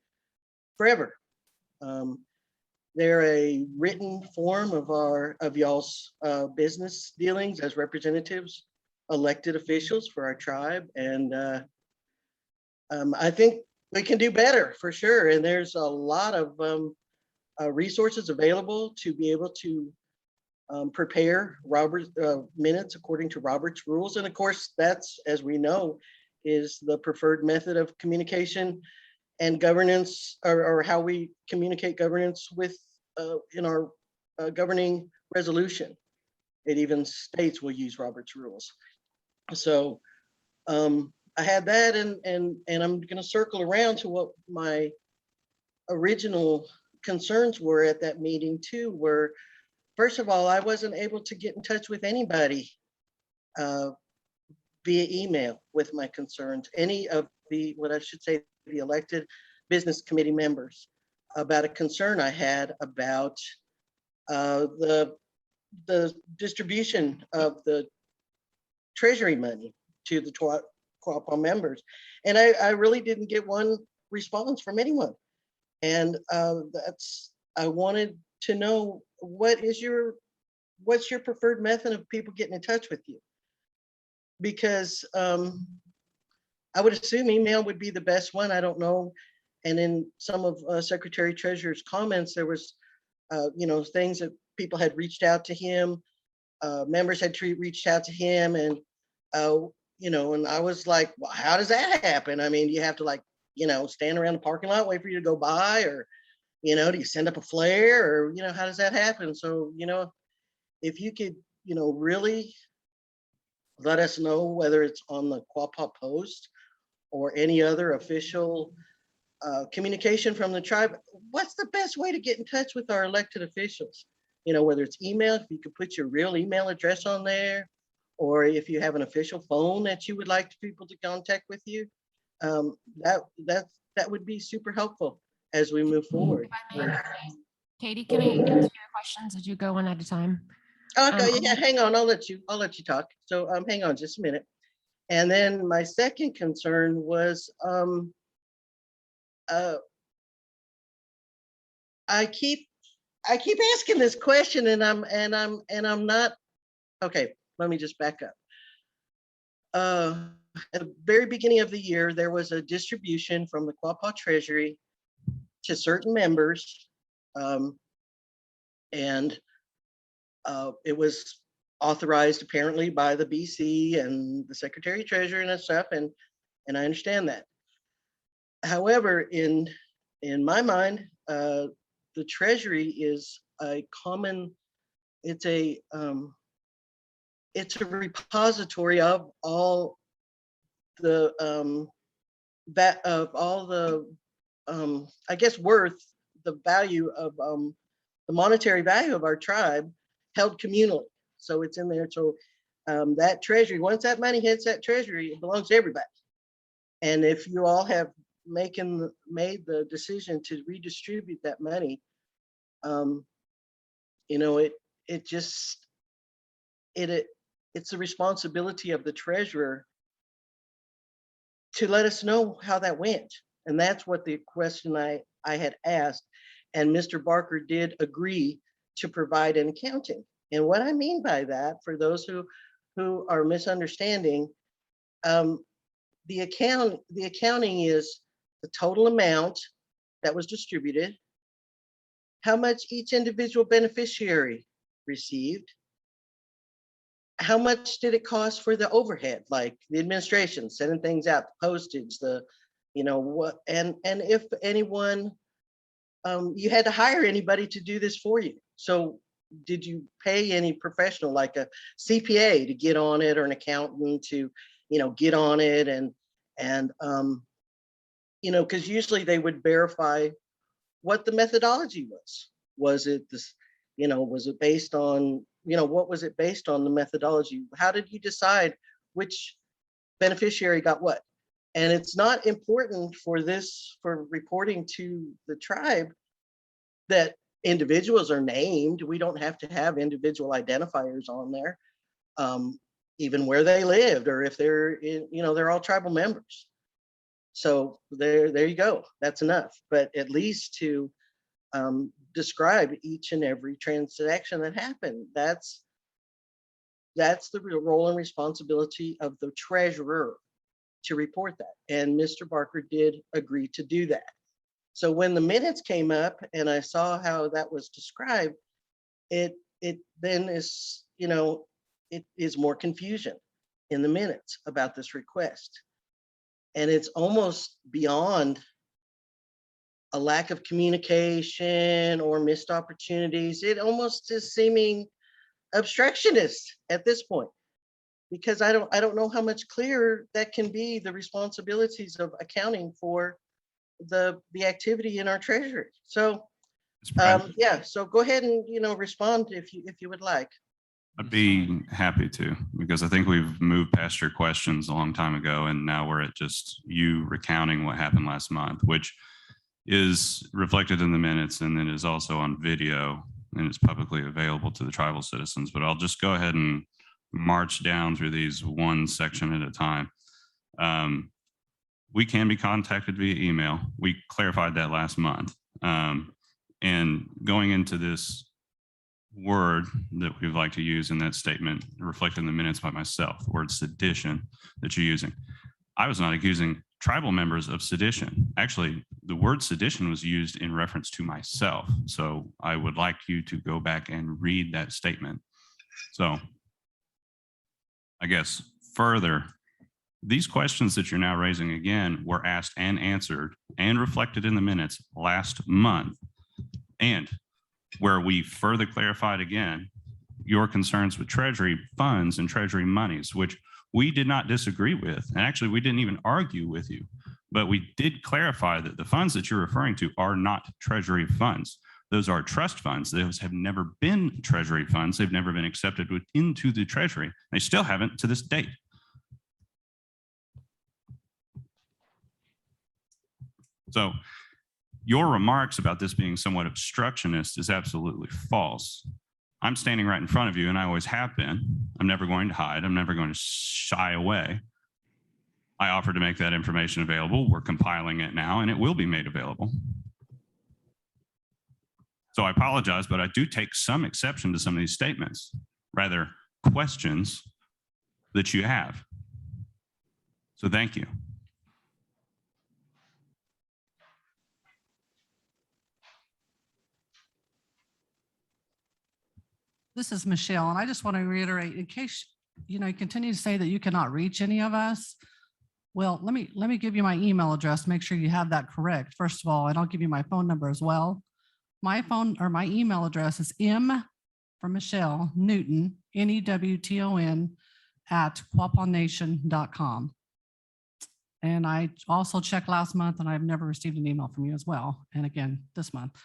forever. They're a written form of y'all's business dealings as representatives, elected officials for our tribe. And I think we can do better for sure. And there's a lot of resources available to be able to prepare Robert's minutes according to Robert's rules. And of course, that's, as we know, is the preferred method of communication and governance, or how we communicate governance with in our governing resolution. It even states we'll use Robert's rules. So I had that, and I'm going to circle around to what my original concerns were at that meeting too, were, first of all, I wasn't able to get in touch with anybody via email with my concerns, any of the, what I should say, the elected business committee members, about a concern I had about the distribution of the treasury money to the Quapaw members. And I really didn't get one response from anyone. And I wanted to know, what's your preferred method of people getting in touch with you? Because I would assume email would be the best one. I don't know. And in some of Secretary Treasurer's comments, there was, things that people had reached out to him, members had reached out to him, and and I was like, well, how does that happen? I mean, you have to stand around the parking lot, wait for you to go by, or, do you send up a flare, or, how does that happen? So, if you could, really let us know whether it's on the Quapaw Post or any other official communication from the tribe, what's the best way to get in touch with our elected officials? Whether it's email, if you could put your real email address on there, or if you have an official phone that you would like people to contact with you, that would be super helpful as we move forward.
Katie, can I answer your questions as you go one at a time?
Okay, yeah, hang on, I'll let you talk. So hang on just a minute. And then my second concern was I keep asking this question, and I'm not okay. Let me just back up. At the very beginning of the year, there was a distribution from the Quapaw Treasury to certain members, and it was authorized apparently by the BC and the Secretary Treasurer and stuff, and I understand that. However, in my mind, the Treasury is a common. It's a repository of all the I guess worth, the value of the monetary value of our tribe held communally. So it's in there. So that treasury, once that money hits that treasury, it belongs to everybody. And if you all have made the decision to redistribute that money, it just, it's the responsibility of the treasurer to let us know how that went. And that's what the question I had asked. And Mr. Barker did agree to provide an accounting. And what I mean by that, for those who are misunderstanding, the accounting is the total amount that was distributed, how much each individual beneficiary received, how much did it cost for the overhead, like the administration, sending things out, the postage, the, you know, what, and if anyone, you had to hire anybody to do this for you. So did you pay any professional, like a CPA to get on it, or an accountant to, you know, get on it? And you know, because usually they would verify what the methodology was. Was it this, you know, was it based on, you know, what was it based on, the methodology? How did you decide which beneficiary got what? And it's not important for this, for reporting to the tribe, that individuals are named. We don't have to have individual identifiers on there, even where they lived, or if they're in, you know, they're all tribal members. So there you go. That's enough. But at least to describe each and every transaction that happened. That's the real role and responsibility of the treasurer, to report that. And Mr. Barker did agree to do that. So when the minutes came up and I saw how that was described, it then is, you know, it is more confusion in the minutes about this request. And it's almost beyond a lack of communication or missed opportunities. It almost is seeming obstructionist at this point, because I don't know how much clearer that can be, the responsibilities of accounting for the activity in our treasury. So yeah, so go ahead and, you know, respond if you would like.
I'd be happy to, because I think we've moved past your questions a long time ago, and now we're at just you recounting what happened last month, which is reflected in the minutes, and then is also on video, and it's publicly available to the tribal citizens. But I'll just go ahead and march down through these one section at a time. We can be contacted via email. We clarified that last month. And going into this word that we'd like to use in that statement, reflected in the minutes by myself, the word sedition that you're using. I was not accusing tribal members of sedition. Actually, the word sedition was used in reference to myself. So I would like you to go back and read that statement. So I guess further, these questions that you're now raising again were asked and answered and reflected in the minutes last month. And where we further clarified again your concerns with treasury funds and treasury monies, which we did not disagree with. And actually, we didn't even argue with you, but we did clarify that the funds that you're referring to are not treasury funds. Those are trust funds. Those have never been treasury funds. They've never been accepted into the treasury. They still haven't to this date. So your remarks about this being somewhat obstructionist is absolutely false. I'm standing right in front of you, and I always have been. I'm never going to hide. I'm never going to shy away. I offered to make that information available. We're compiling it now, and it will be made available. So I apologize, but I do take some exception to some of these statements, rather questions that you have. So thank you.
This is Michelle, and I just want to reiterate, in case, you know, you continue to say that you cannot reach any of us. Well, let me give you my email address. Make sure you have that correct, first of all, and I'll give you my phone number as well. My phone or my email address is M for Michelle Newton, NEWTON @QuapawNation.com. And I also checked last month, and I've never received an email from you as well. And again, this month.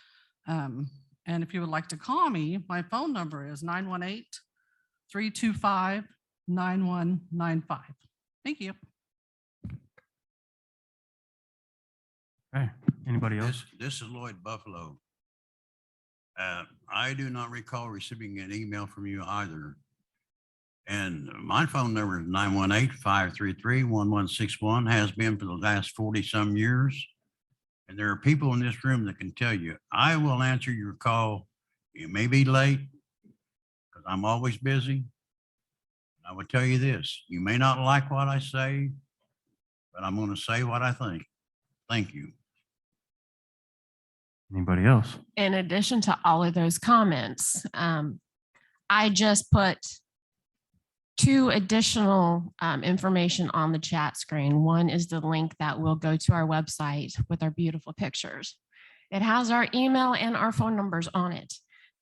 And if you would like to call me, my phone number is 918-325-9195. Thank you.
Okay, anybody else?
This is Lloyd Buffalo. I do not recall receiving an email from you either. And my phone number is 918-533-1161, has been for the last 40-some years. And there are people in this room that can tell you, I will answer your call. You may be late because I'm always busy. I will tell you this, you may not like what I say, but I'm going to say what I think. Thank you.
Anybody else?
In addition to all of those comments, I just put two additional information on the chat screen. One is the link that will go to our website with our beautiful pictures. It has our email and our phone numbers on it.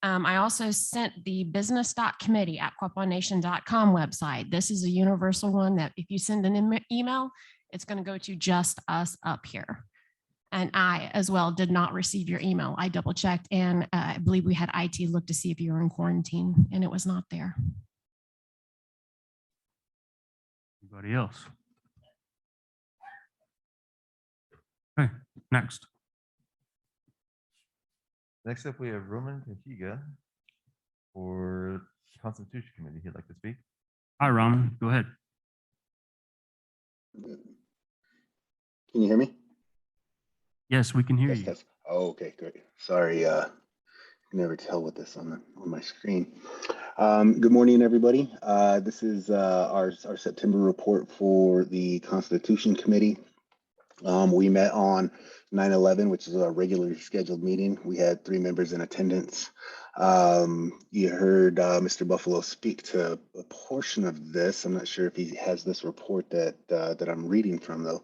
I also sent the business.committee@quapawnation.com website. This is a universal one that if you send an email, it's going to go to just us up here. And I as well did not receive your email. I double checked and I believe we had IT look to see if you were in quarantine and it was not there.
Anybody else? Okay, next.
Next up, we have Roman Kahiga for Constitution Committee. He'd like to speak.
Hi, Raman, go ahead.
Can you hear me?
Yes, we can hear
Yes,
you.
yes. Oh, okay, great. Sorry, I can never tell with this on my screen. Good morning, everybody. This is our September report for the Constitution Committee. We met on 9/11, which is our regularly scheduled meeting. We had 3 members in attendance. You heard Mr. Buffalo speak to a portion of this. I'm not sure if he has this report that I'm reading from, though.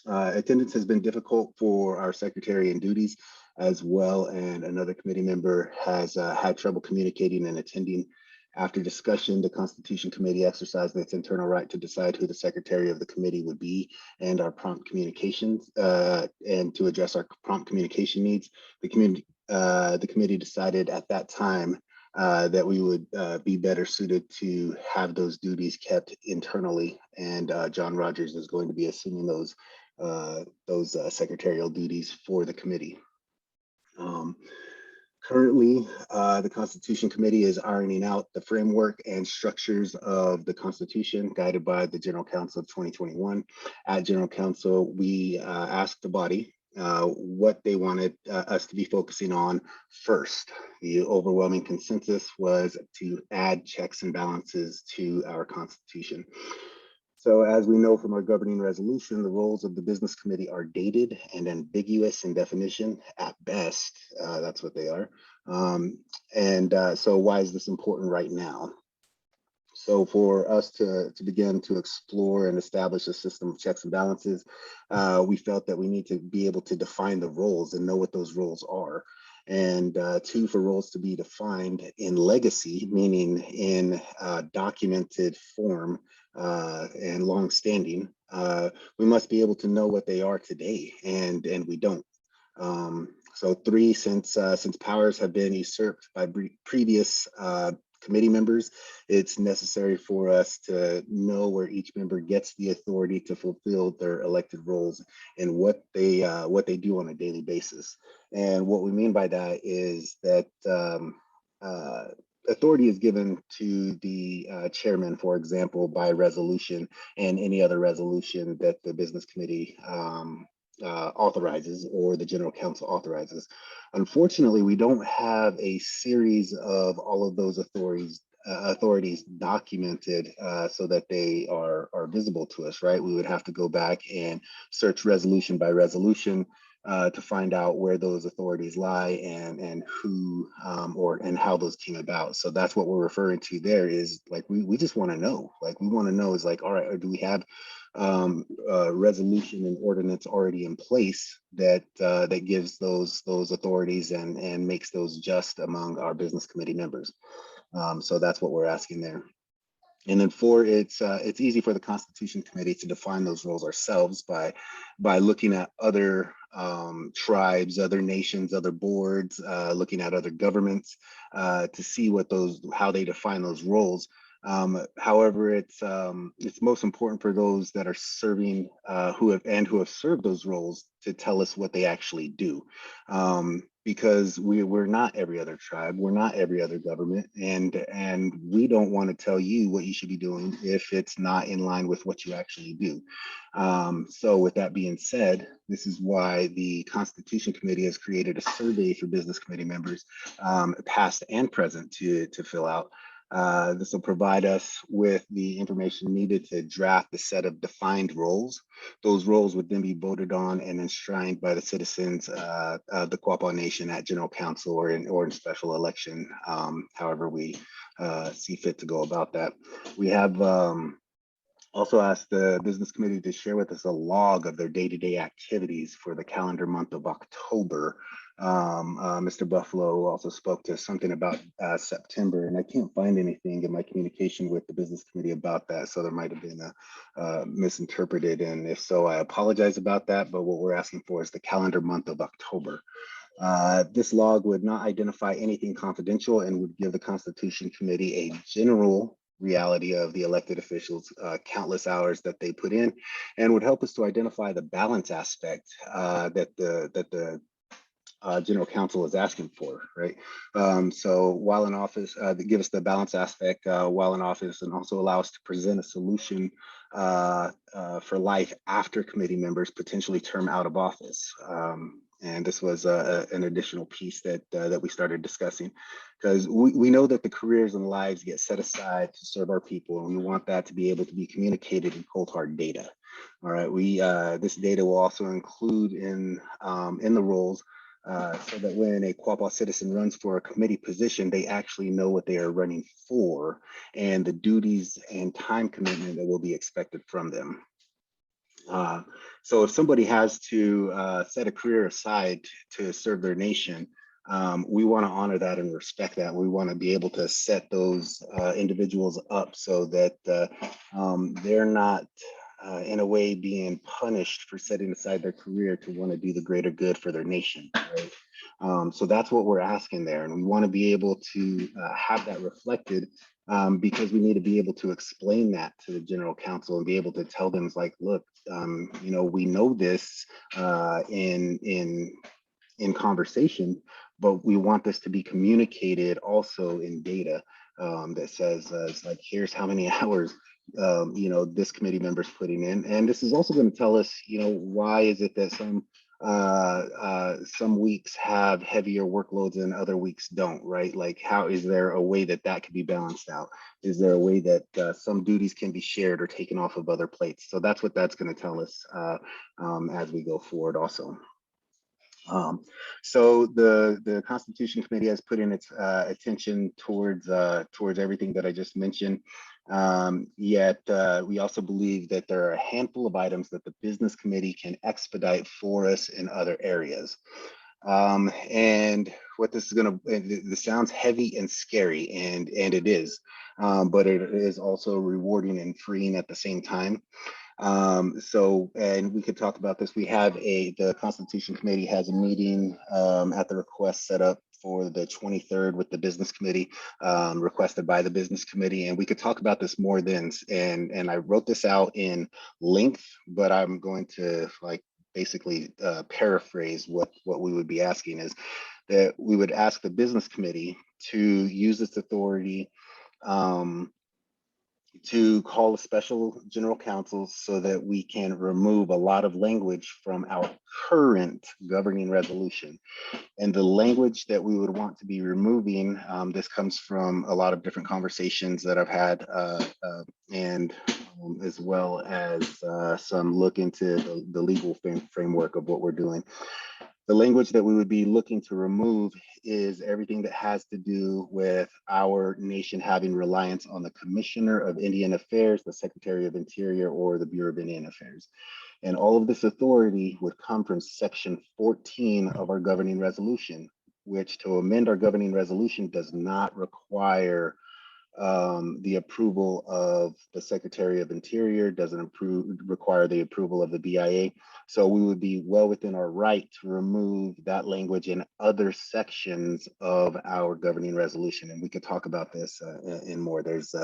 Attendance has been difficult for our secretary in duties as well, and another committee member has had trouble communicating and attending. After discussion, the Constitution Committee exercised its internal right to decide who the secretary of the committee would be and our prompt communications and to address our prompt communication needs. The committee decided at that time that we would be better suited to have those duties kept internally, and John Rogers is going to be assuming those secretarial duties for the committee. Currently, the Constitution Committee is ironing out the framework and structures of the Constitution guided by the General Counsel of 2021. At General Counsel, we asked the body what they wanted us to be focusing on first. The overwhelming consensus was to add checks and balances to our Constitution. So as we know from our governing resolution, the roles of the business committee are dated and ambiguous in definition at best. That's what they are. So why is this important right now? So for us to begin to explore and establish a system of checks and balances, we felt that we need to be able to define the roles and know what those roles are. And 2, for roles to be defined in legacy, meaning in documented form and longstanding, we must be able to know what they are today, and we don't. So 3, since powers have been usurped by previous committee members, it's necessary for us to know where each member gets the authority to fulfill their elected roles and what they do on a daily basis. And what we mean by that is that authority is given to the chairman, for example, by resolution and any other resolution that the business committee authorizes or the general counsel authorizes. Unfortunately, we don't have a series of all of those authorities documented so that they are visible to us, right? We would have to go back and search resolution by resolution to find out where those authorities lie and who and how those came about. So that's what we're referring to there is like, we just want to know, like, we want to know is like, all right, or do we have resolution and ordinance already in place that gives those authorities and makes those just among our business committee members. So that's what we're asking there. And then 4, it's easy for the Constitution Committee to define those roles ourselves by looking at other tribes, other nations, other boards, looking at other governments to see how they define those roles. However, it's most important for those that are serving, who have served those roles, to tell us what they actually do. Because we're not every other tribe, we're not every other government, and we don't want to tell you what you should be doing if it's not in line with what you actually do. So with that being said, this is why the Constitution Committee has created a survey for business committee members, past and present, to fill out. This will provide us with the information needed to draft a set of defined roles. Those roles would then be voted on and enshrined by the citizens of the Quapaw Nation at General Council or in special election, however we see fit to go about that. We have also asked the business committee to share with us a log of their day-to-day activities for the calendar month of October. Mr. Buffalo also spoke to something about September, and I can't find anything in my communication with the business committee about that, so there might have been a misinterpreted, and if so, I apologize about that, but what we're asking for is the calendar month of October. This log would not identify anything confidential and would give the Constitution Committee a general reality of the elected officials, countless hours that they put in, and would help us to identify the balance aspect that the General Counsel is asking for, right? So while in office, give us the balance aspect while in office, and also allow us to present a solution for life after committee members potentially term out of office. And this was an additional piece that we started discussing, because we know that the careers and lives get set aside to serve our people, and we want that to be able to be communicated in cold hard data. All right, this data will also include in the roles, so that when a Quapaw citizen runs for a committee position, they actually know what they are running for and the duties and time commitment that will be expected from them. So if somebody has to set a career aside to serve their nation, we want to honor that and respect that. We want to be able to set those individuals up so that they're not in a way being punished for setting aside their career to want to do the greater good for their nation, right? So that's what we're asking there, and we want to be able to have that reflected, because we need to be able to explain that to the General Counsel and be able to tell them, like, look, you know, we know this in conversation, but we want this to be communicated also in data that says, it's like, here's how many hours you know, this committee member's putting in, and this is also going to tell us, you know, why is it that some weeks have heavier workloads and other weeks don't, right? Like, how is there a way that that could be balanced out? Is there a way that some duties can be shared or taken off of other plates? So that's what that's going to tell us as we go forward also. So the Constitution Committee has put in its attention towards everything that I just mentioned. Yet we also believe that there are a handful of items that the Business Committee can expedite for us in other areas. And what this is going to, this sounds heavy and scary, and it is, but it is also rewarding and freeing at the same time. So, and we could talk about this. We have the Constitution Committee has a meeting at the request set up for the 23rd with the Business Committee, requested by the Business Committee, and we could talk about this more then. And I wrote this out in length, but I'm going to basically paraphrase what we would be asking is that we would ask the Business Committee to use its authority to call a special general counsel so that we can remove a lot of language from our current governing resolution. And the language that we would want to be removing, this comes from a lot of different conversations that I've had, and as well as some look into the legal framework of what we're doing. The language that we would be looking to remove is everything that has to do with our nation having reliance on the Commissioner of Indian Affairs, the Secretary of Interior, or the Bureau of Indian Affairs. And all of this authority would come from Section 14 of our governing resolution, which, to amend our governing resolution, does not require the approval of the Secretary of Interior, doesn't require the approval of the BIA. So we would be well within our right to remove that language in other sections of our governing resolution. And we could talk about this in more. There's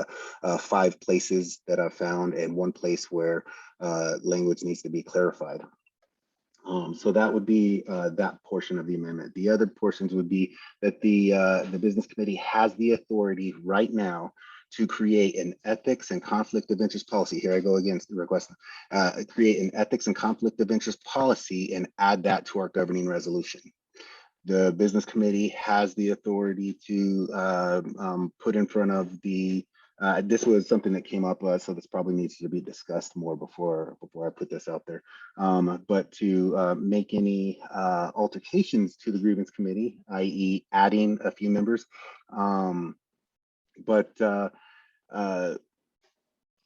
5 places that I found and 1 place where language needs to be clarified. So that would be that portion of the amendment. The other portions would be that the business committee has the authority right now to create an ethics and conflict of interest policy. Here I go again, request, create an ethics and conflict of interest policy and add that to our governing resolution. The business committee has the authority to put in front of the this was something that came up, so this probably needs to be discussed more before I put this out there. But to make any altercations to the grievance committee, i.e. adding a few members.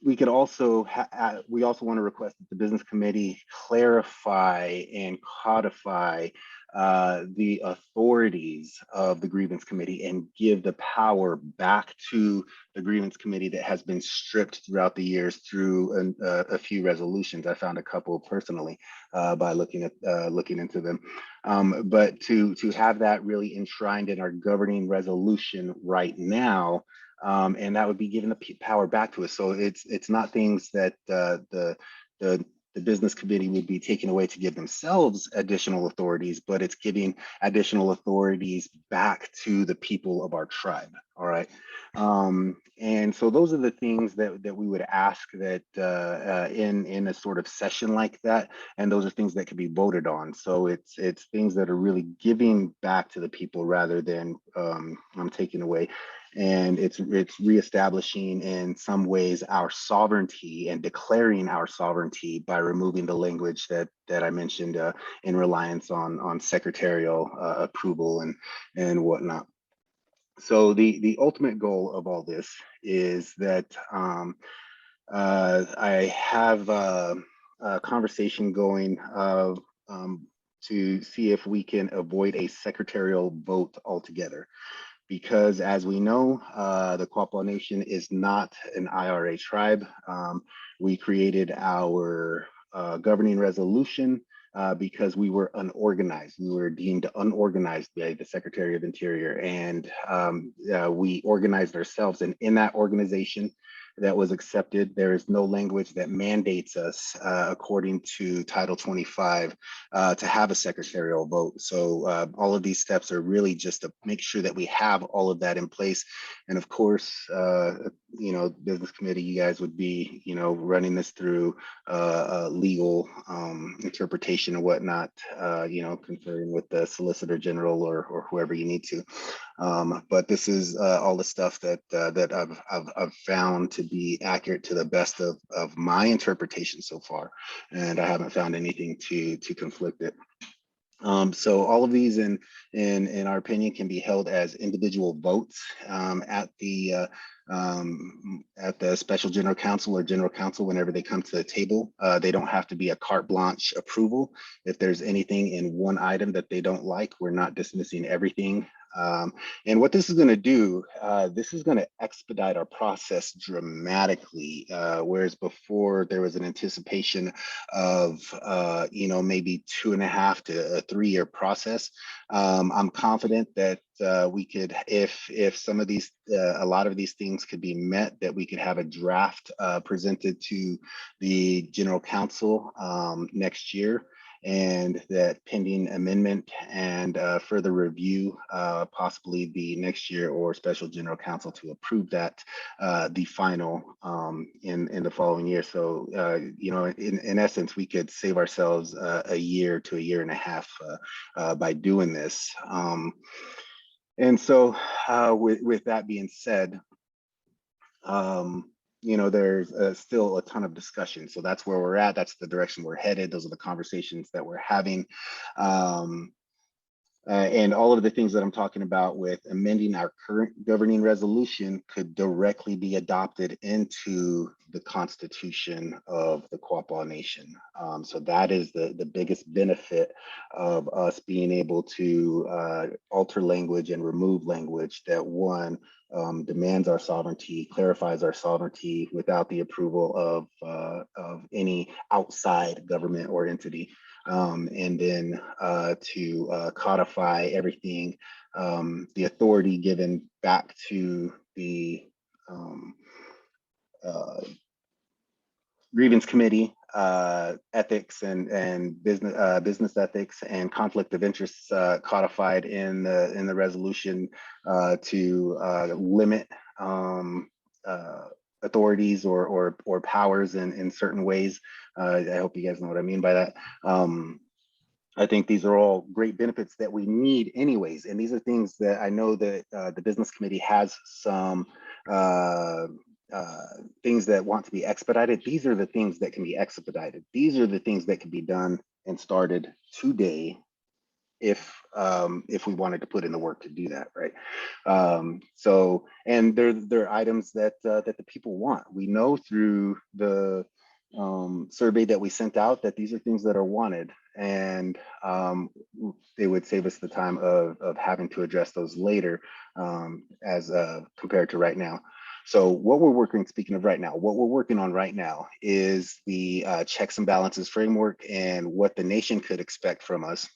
We could also, we also want to request that the business committee clarify and codify the authorities of the grievance committee and give the power back to the grievance committee that has been stripped throughout the years through a few resolutions. I found a couple personally by looking into them. But to have that really enshrined in our governing resolution right now, and that would be giving the power back to us. So it's not things that the business committee would be taking away to give themselves additional authorities, but it's giving additional authorities back to the people of our tribe. All right. And so those are the things that we would ask that in a sort of session like that, and those are things that could be voted on. So it's things that are really giving back to the people rather than I'm taking away. And it's reestablishing in some ways our sovereignty and declaring our sovereignty by removing the language that I mentioned in reliance on secretarial approval and whatnot. So the ultimate goal of all this is that I have a conversation going to see if we can avoid a secretarial vote altogether. Because as we know, the Quapaw Nation is not an IRA tribe. We created our governing resolution because we were unorganized. We were deemed unorganized by the Secretary of Interior, and we organized ourselves. And in that organization that was accepted, there is no language that mandates us, according to Title 25, to have a secretarial vote. So all of these steps are really just to make sure that we have all of that in place. And of course, you know, business committee, you guys would be, you know, running this through legal interpretation and whatnot, you know, conferring with the Solicitor General or whoever you need to. But this is all the stuff that I've found to be accurate to the best of my interpretation so far, and I haven't found anything to conflict it. So all of these, in our opinion, can be held as individual votes at the special general counsel or general counsel whenever they come to the table. They don't have to be a carte blanche approval. If there's anything in one item that they don't like, we're not dismissing everything. And what this is going to do, this is going to expedite our process dramatically, whereas before there was an anticipation of, you know, maybe 2.5 to a 3-year process. I'm confident that we could, if some of these, a lot of these things could be met, that we could have a draft presented to the general counsel next year. And that pending amendment and further review, possibly the next year or special general counsel to approve that, the final in the following year. So, you know, in essence, we could save ourselves a year to a year and a half by doing this. And so with that being said, you know, there's still a ton of discussion. So that's where we're at. That's the direction we're headed. Those are the conversations that we're having. And all of the things that I'm talking about with amending our current governing resolution could directly be adopted into the Constitution of the Quapaw Nation. So that is the biggest benefit of us being able to alter language and remove language that one demands our sovereignty, clarifies our sovereignty without the approval of any outside government or entity. And then to codify everything, the authority given back to the grievance committee, ethics and business ethics and conflict of interests codified in the resolution to limit authorities or powers in certain ways. I hope you guys know what I mean by that. I think these are all great benefits that we need anyways. And these are things that I know that the business committee has some things that want to be expedited. These are the things that can be expedited. These are the things that can be done and started today if we wanted to put in the work to do that, right? So, and they're items that that the people want. We know through the survey that we sent out that these are things that are wanted, and they would save us the time of having to address those later as compared to right now. So what we're working, speaking of right now, what we're working on right now is the checks and balances framework, and what the nation could expect from us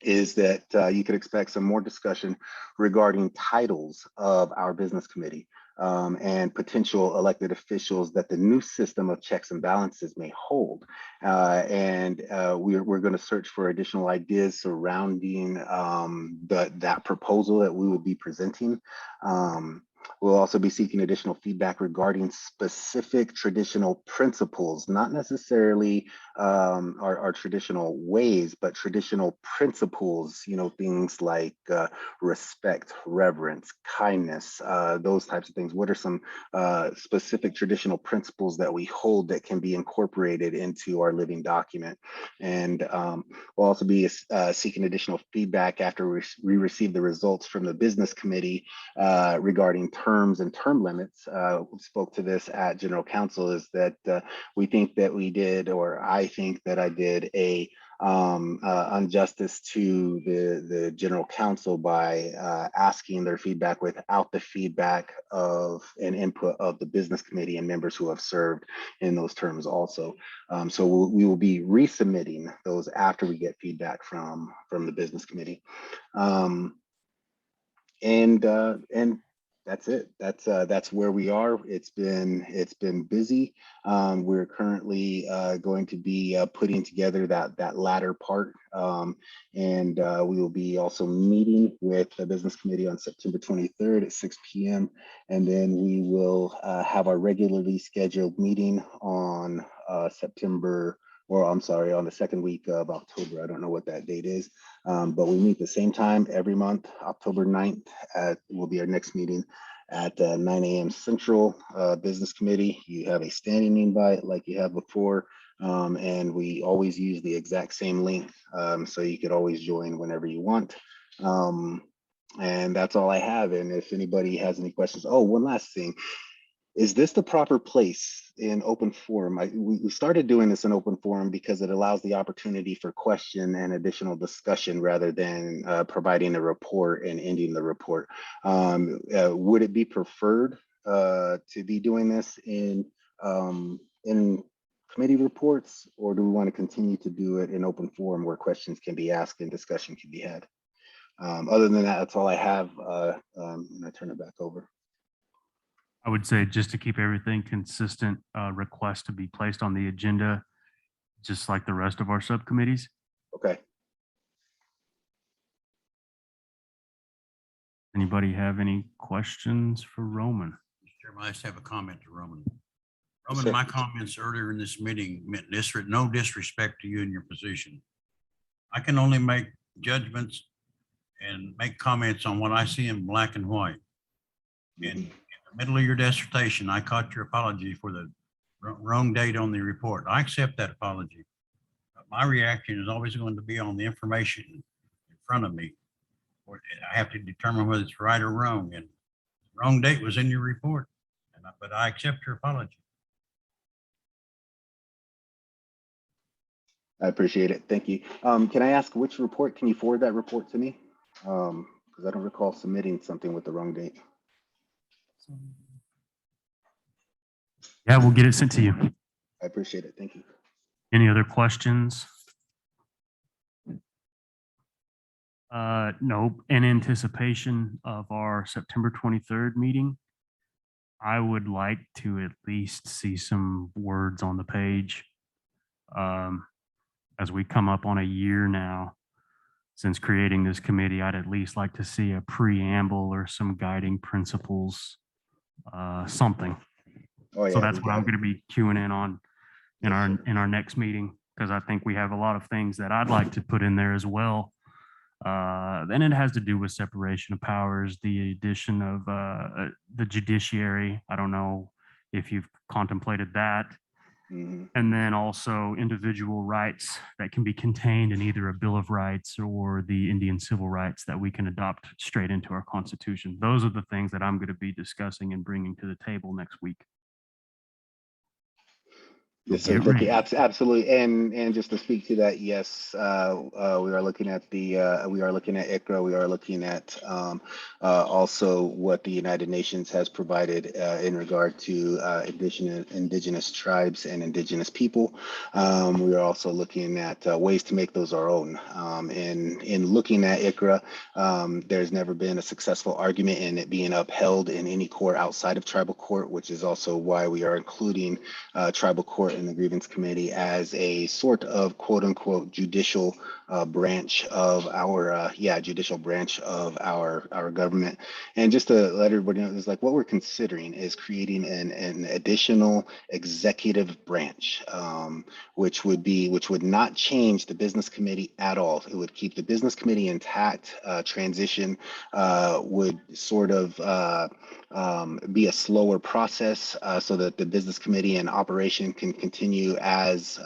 is that you could expect some more discussion regarding titles of our business committee and potential elected officials that the new system of checks and balances may hold. And we're going to search for additional ideas surrounding that proposal that we will be presenting. We'll also be seeking additional feedback regarding specific traditional principles, not necessarily our traditional ways, but traditional principles, you know, things like respect, reverence, kindness, those types of things. What are some specific traditional principles that we hold that can be incorporated into our living document? And we'll also be seeking additional feedback after we receive the results from the business committee regarding terms and term limits. We spoke to this at General Council, is that we think that we did, or I think that I did a injustice to the General Council by asking their feedback without the feedback of and input of the business committee and members who have served in those terms also. So we will be resubmitting those after we get feedback from the business committee. And that's it. That's where we are. It's been busy. We're currently going to be putting together that latter part, and we will be also meeting with the business committee on September 23rd at 6 p.m. And then we will have our regularly scheduled meeting on on the second week of October. I don't know what that date is, but we meet the same time every month. October 9th will be our next meeting at 9 a.m. Central. Business committee, you have a standing invite like you have before, and we always use the exact same link, so you could always join whenever you want. And that's all I have. And if anybody has any questions, oh, one last thing. Is this the proper place in open forum? We started doing this in open forum because it allows the opportunity for question and additional discussion rather than providing a report and ending the report. Would it be preferred to be doing this in committee reports, or do we want to continue to do it in open forum where questions can be asked and discussion can be had? Other than that, that's all I have, and I turn it back over.
I would say, just to keep everything consistent, request to be placed on the agenda, just like the rest of our subcommittees.
Okay.
Anybody have any questions for Roman?
Mr. Chairman, I just have a comment to Roman.
Yes,
Roman,
sir.
my comments earlier in this meeting meant no disrespect to you and your position. I can only make judgments and make comments on what I see in black and white. In the middle of your dissertation, I caught your apology for the wrong date on the report. I accept that apology. But my reaction is always going to be on the information in front of me. I have to determine whether it's right or wrong, and the wrong date was in your report. But I accept your apology.
I appreciate it. Thank you. Can I ask which report? Can you forward that report to me? Because I don't recall submitting something with the wrong date.
Yeah, we'll get it sent to you.
I appreciate it. Thank you.
Any other questions? No, in anticipation of our September 23rd meeting, I would like to at least see some words on the page. As we come up on a year now since creating this committee, I'd at least like to see a preamble or some guiding principles, something.
Oh, yeah,
So that's
we
what
got
I'm
it.
going to be queuing in on in
Yes, sir.
our next meeting, because I think we have a lot of things that I'd like to put in there as well. Then it has to do with separation of powers, the addition of the judiciary. I don't know if you've contemplated that.
Mhm.
And then also individual rights that can be contained in either a Bill of Rights or the Indian civil rights that we can adopt straight into our Constitution. Those are the things that I'm going to be discussing and bringing to the table next week.
Yes, sir.
Get
Thank you.
ready.
Absolutely. And just to speak to that, yes, we are looking at we are looking at ICRA. We are looking at also what the United Nations has provided in regard to indigenous tribes and indigenous people. We are also looking at ways to make those our own. In looking at ICRA, there's never been a successful argument in it being upheld in any court outside of tribal court, which is also why we are including tribal court in the grievance committee as a sort of quote unquote judicial branch of our government. And just to let everybody know, it's like what we're considering is creating an additional executive branch, which would not change the business committee at all. It would keep the business committee intact. Transition would sort of be a slower process so that the business committee and operation can continue as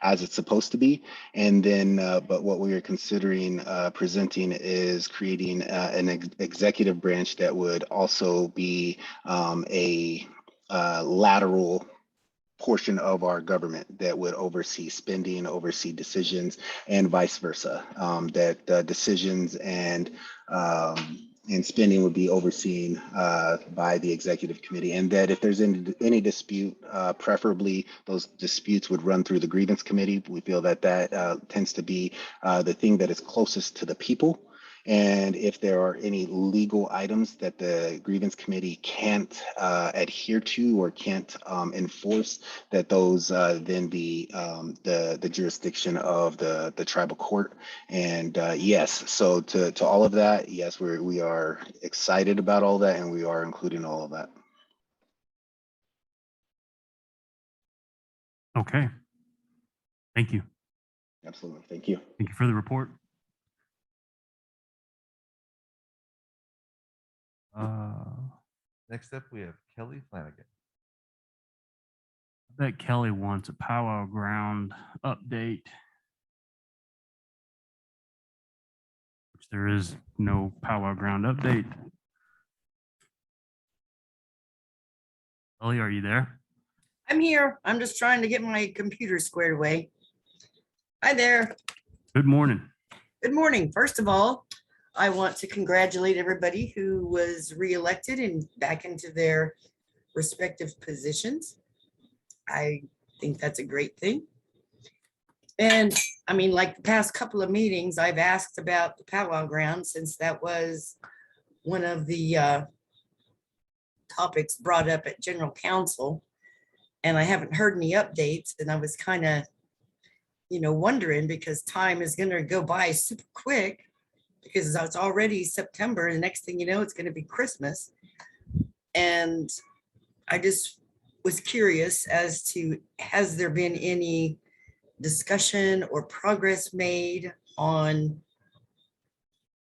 it's supposed to be. And then, but what we are considering presenting is creating an executive branch that would also be a lateral portion of our government that would oversee spending, oversee decisions, and vice versa. That decisions and spending would be overseen by the executive committee, and that if there's any dispute, preferably those disputes would run through the grievance committee. We feel that tends to be the thing that is closest to the people. And if there are any legal items that the grievance committee can't adhere to or can't enforce, that those then be the jurisdiction of the tribal court. And yes, so to all of that, yes, we are excited about all that, and we are including all of that.
Okay. Thank you.
Absolutely. Thank you.
Thank you for the report.
Next up, we have Kelly Flanagan.
I bet Kelly wants a powwow ground update, which there is no powwow ground update. Kelly, are you there?
I'm here. I'm just trying to get my computer squared away. Hi there.
Good morning.
Good morning. First of all, I want to congratulate everybody who was reelected and back into their respective positions. I think that's a great thing. And I mean, like the past couple of meetings, I've asked about the powwow ground since that was one of the topics brought up at General Council. And I haven't heard any updates, and I was kind of, wondering because time is going to go by super quick because it's already September. And the next thing you know, it's going to be Christmas. And I just was curious as to, has there been any discussion or progress made on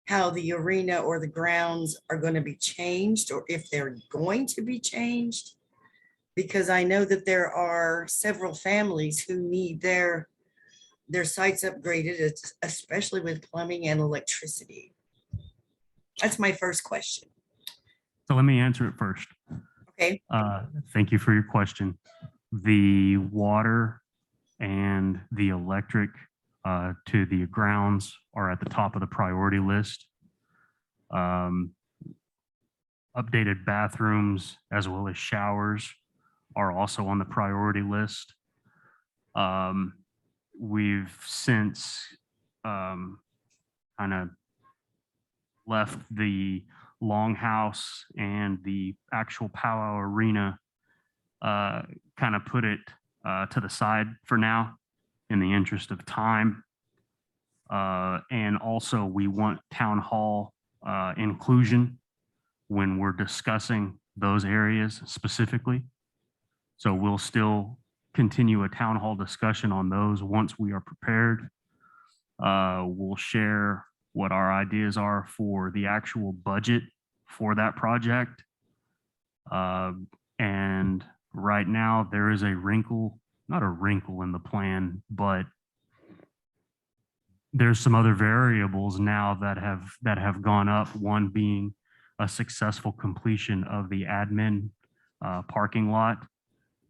how the arena or the grounds are going to be changed, or if they're going to be changed? Because I know that there are several families who need their their sites upgraded, especially with plumbing and electricity? That's my first question.
So let me answer it first.
Okay,
Thank you for your question. The water and the electric to the grounds are at the top of the priority list. Updated bathrooms as well as showers are also on the priority list. We've since kind of left the longhouse and the actual powwow arena, kind of put it to the side for now in the interest of time. And also we want town hall inclusion when we're discussing those areas specifically. So we'll still continue a town hall discussion on those once we are prepared. We'll share what our ideas are for the actual budget for that project. And right now there is a wrinkle, not a wrinkle in the plan, but there's some other variables now that have gone up, one being a successful completion of the admin parking lot,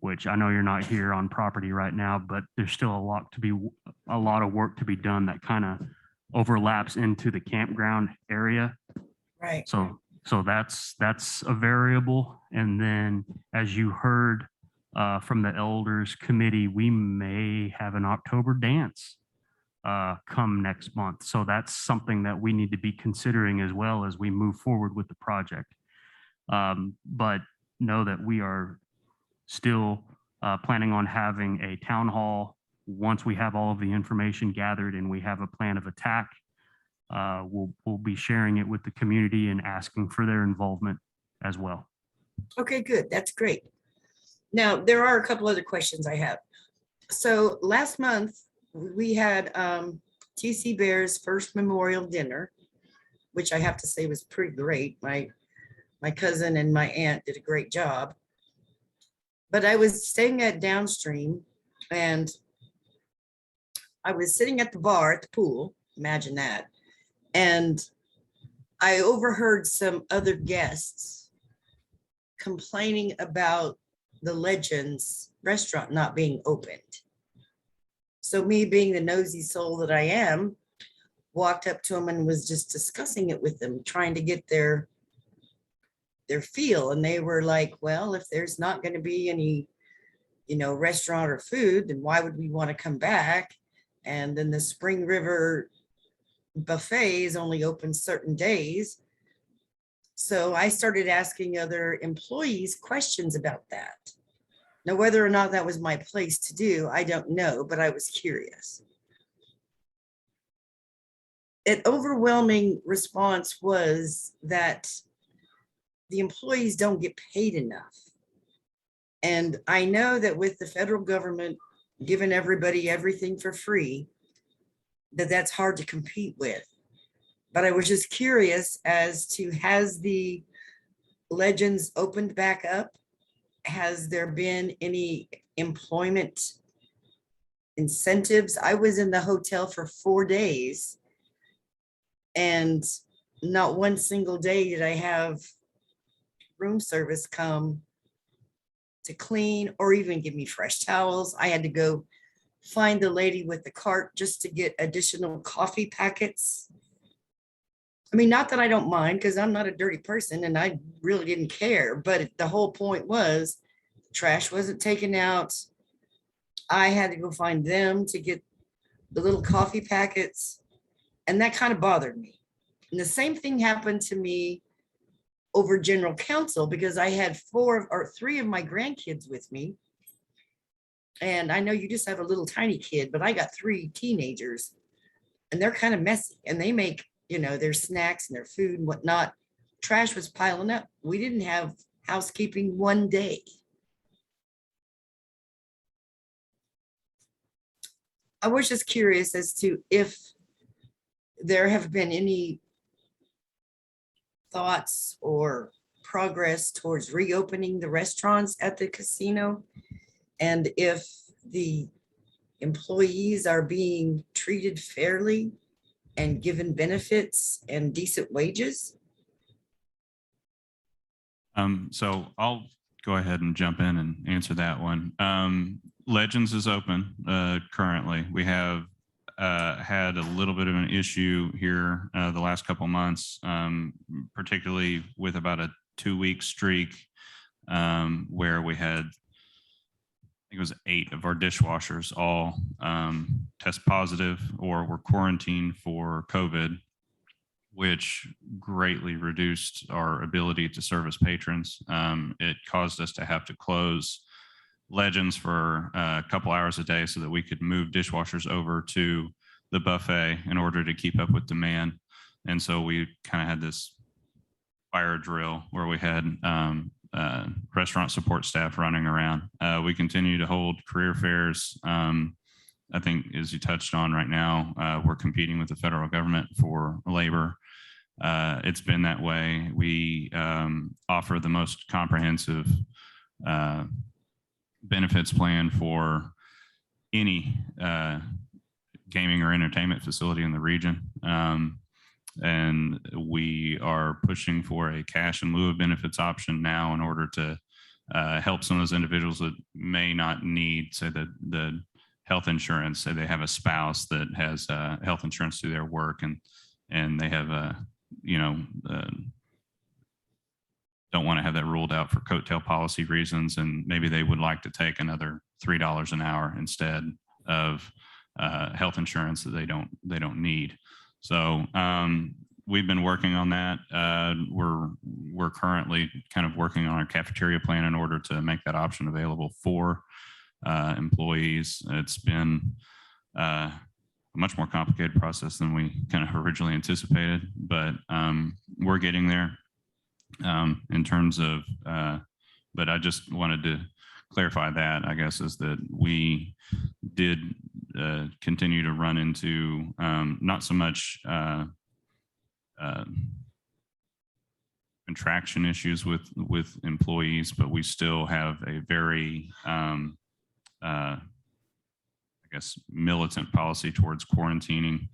which I know you're not here on property right now, but there's still a lot of work to be done that kind of overlaps into the campground area.
right.
So that's a variable. And then as you heard from the elders committee, we may have an October dance come next month. So that's something that we need to be considering as well as we move forward with the project. But know that we are still planning on having a town hall once we have all of the information gathered and we have a plan of attack. We'll be sharing it with the community and asking for their involvement as well.
Okay, good. That's great. Now, there are a couple other questions I have. So last month, we had TC Bear's first memorial dinner, which I have to say was pretty great. My cousin and my aunt did a great job. But I was staying at Downstream and I was sitting at the bar at the pool, imagine that. And I overheard some other guests complaining about the Legends restaurant not being opened. So me being the nosy soul that I am, walked up to them and was just discussing it with them, trying to get their feel. And they were like, well, if there's not going to be any, restaurant or food, then why would we want to come back? And then the Spring River buffet is only open certain days. So I started asking other employees questions about that. Now, whether or not that was my place to do, I don't know, but I was curious. An overwhelming response was that the employees don't get paid enough. And I know that with the federal government giving everybody everything for free, that's hard to compete with. But I was just curious as to, has the Legends opened back up? Has there been any employment incentives? I was in the hotel for 4 days and not one single day did I have room service come to clean or even give me fresh towels. I had to go find the lady with the cart just to get additional coffee packets. I mean, not that I don't mind, because I'm not a dirty person and I really didn't care, but the whole point was trash wasn't taken out. I had to go find them to get the little coffee packets, and that kind of bothered me. And the same thing happened to me over general counsel, because I had 3 of my grandkids with me. And I know you just have a little tiny kid, but I got 3 teenagers and they're kind of messy and they make, their snacks and their food and whatnot. Trash was piling up. We didn't have housekeeping one day. I was just curious as to if there have been any thoughts or progress towards reopening the restaurants at the casino, and if the employees are being treated fairly and given benefits and decent wages?
So I'll go ahead and jump in and answer that one. Legends is open currently. We have had a little bit of an issue here the last couple months, particularly with about a 2-week streak where we had, I think it was 8 of our dishwashers all test positive or were quarantined for COVID, which greatly reduced our ability to service patrons. It caused us to have to close Legends for a couple hours a day so that we could move dishwashers over to the buffet in order to keep up with demand. And so we kind of had this fire drill where we had restaurant support staff running around. We continue to hold career fairs. I think, as you touched on right now, we're competing with the federal government for labor. It's been that way. We offer the most comprehensive benefits plan for any gaming or entertainment facility in the region. And we are pushing for a cash in lieu of benefits option now in order to help some of those individuals that may not need, say, the health insurance. Say they have a spouse that has health insurance through their work, and they have don't want to have that ruled out for coattail policy reasons, and maybe they would like to take another $3 an hour instead of health insurance that they don't need. So we've been working on that. We're currently kind of working on our cafeteria plan in order to make that option available for employees. It's been a much more complicated process than we kind of originally anticipated, but we're getting there in terms of, but I just wanted to clarify that, I guess, is that we did continue to run into not so much contraction issues with employees, but we still have a very I guess militant policy towards quarantining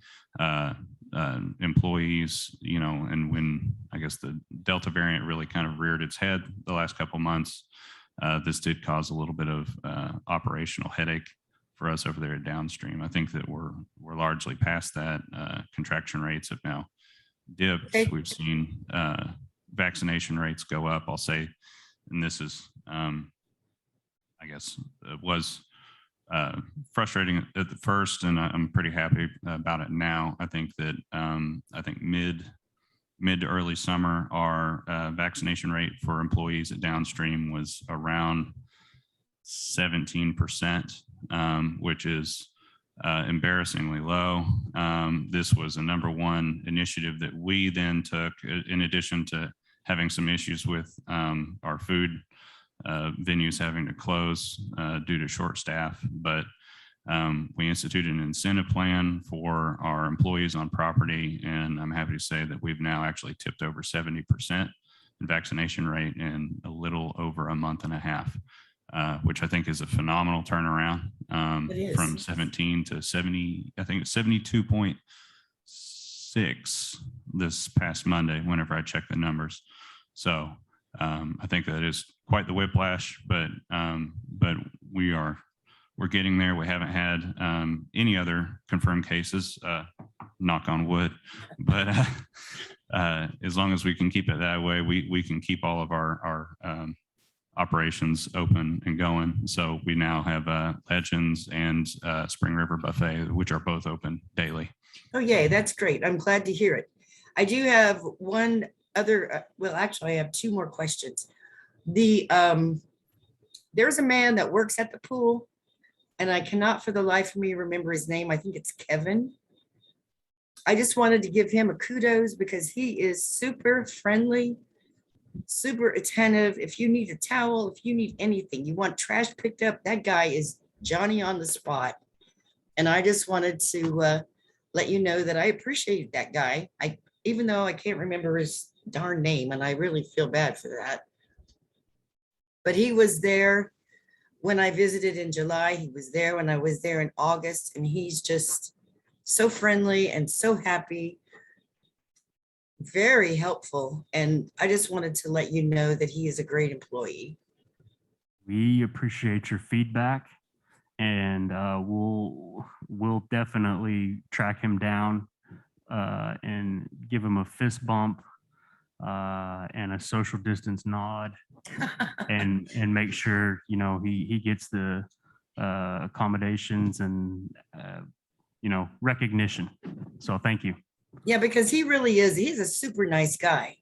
employees, and when I guess the Delta variant really kind of reared its head the last couple months, this did cause a little bit of operational headache for us over there at downstream. I think that we're largely past that. Contraction rates have now dipped.
Okay.
We've seen vaccination rates go up, I'll say, and this is, I guess, it was frustrating at the first, and I'm pretty happy about it now. I think that mid to early summer, our vaccination rate for employees at downstream was around 17%, which is embarrassingly low. This was a #1 initiative that we then took, in addition to having some issues with our food venues having to close due to short staff. But we instituted an incentive plan for our employees on property, and I'm happy to say that we've now actually tipped over 70% in vaccination rate in a little over a month and a half, which I think is a phenomenal turnaround from 17 to 70. I think it's 72.6 this past Monday, whenever I checked the numbers. So I think that is quite the whiplash, but we're getting there. We haven't had any other confirmed cases, knock on wood, but as long as we can keep it that way, we can keep all of our operations open and going. So we now have Legends and Spring River Buffet, which are both open daily.
Oh, yay, that's great. I'm glad to hear it. I do have one other, well, actually, I have 2 more questions. There's a man that works at the pool, and I cannot for the life of me remember his name. I think it's Kevin. I just wanted to give him a kudos because he is super friendly, super attentive. If you need a towel, if you need anything, you want trash picked up, that guy is Johnny on the spot. And I just wanted to let you know that I appreciate that guy. Even though I can't remember his darn name, and I really feel bad for that. But he was there When I visited in July, he was there. When I was there in August, and he's just so friendly and so happy, very helpful. And I just wanted to let you know that he is a great employee.
We appreciate your feedback, and we'll definitely track him down and give him a fist bump and a social distance nod, and make sure he gets the accommodations and recognition. So thank you.
Yeah, because he really is. He's a super nice guy.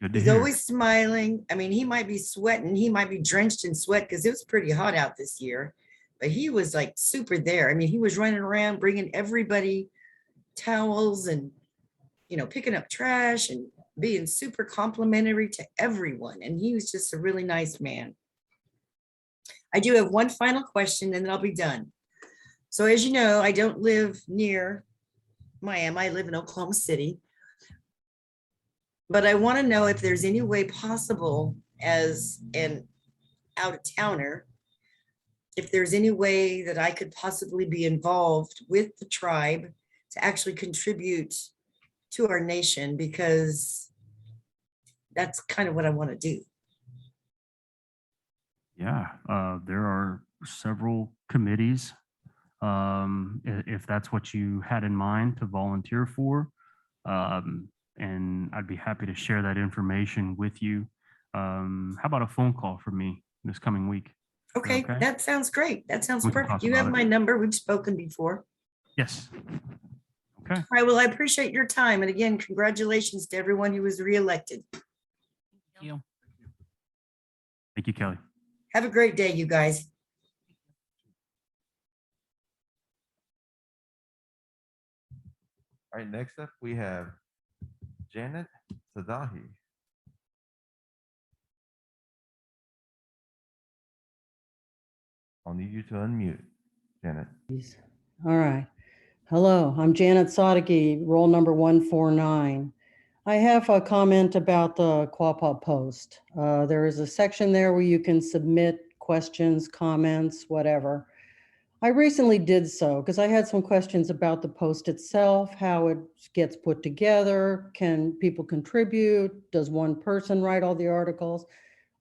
Good to
He's
hear.
always smiling. I mean, he might be sweating. He might be drenched in sweat because it was pretty hot out this year, but he was like super there. I mean, he was running around bringing everybody towels and, picking up trash and being super complimentary to everyone. And he was just a really nice man. I do have one final question and then I'll be done. So as you know, I don't live near Miami. I live in Oklahoma City. But I want to know if there's any way possible as an out-of-towner, if there's any way that I could possibly be involved with the tribe to actually contribute to our nation, because that's kind of what I want to do.
Yeah, there are several committees. If that's what you had in mind to volunteer for, and I'd be happy to share that information with you. How about a phone call from me this coming week?
Okay, that sounds great. That sounds
We can
perfect.
talk
You have
about it.
my number. We've spoken before.
Yes. Okay.
All right, well, I appreciate your time. And again, congratulations to everyone who was reelected.
Thank you.
Thank you, Kelly.
Have a great day, you guys.
All right, next up, we have Janet Sadahi. I'll need you to unmute, Janet.
All right. Hello, I'm Janet Sadeghi, roll number 149. I have a comment about the Quapaw post. There is a section there where you can submit questions, comments, whatever. I recently did so because I had some questions about the post itself, how it gets put together, can people contribute, does one person write all the articles?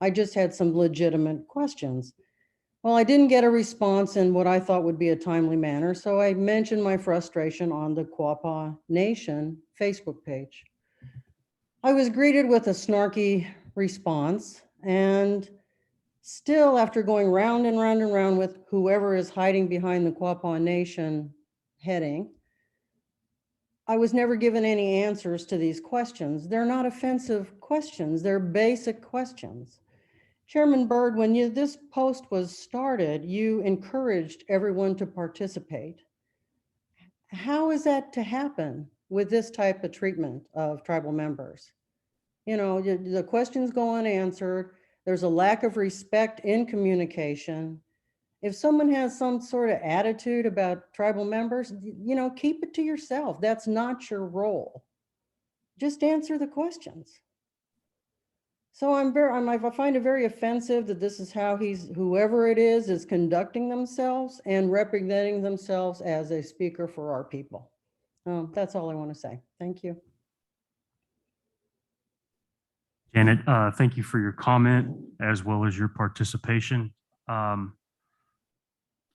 I just had some legitimate questions. Well, I didn't get a response in what I thought would be a timely manner, so I mentioned my frustration on the Quapaw Nation Facebook page. I was greeted with a snarky response, and still, after going round and round and round with whoever is hiding behind the Quapaw Nation heading, I was never given any answers to these questions. They're not offensive questions, they're basic questions. Chairman Byrd, when this post was started, you encouraged everyone to participate. How is that to happen with this type of treatment of tribal members? The questions go unanswered. There's a lack of respect in communication. If someone has some sort of attitude about tribal members, keep it to yourself. That's not your role. Just answer the questions. So I find it very offensive that this is how whoever it is conducting themselves and representing themselves as a speaker for our people. That's all I want to say. Thank you.
Janet, thank you for your comment as well as your participation. Want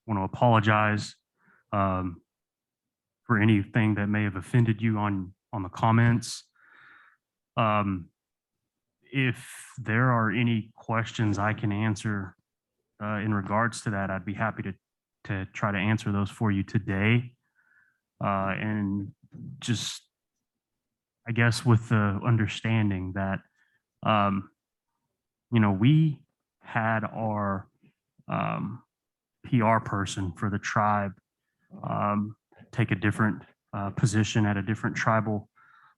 to apologize for anything that may have offended you on the comments. If there are any questions I can answer in regards to that, I'd be happy to try to answer those for you today. And just, I guess, with the understanding that, we had our PR person for the tribe take a different position at a different tribal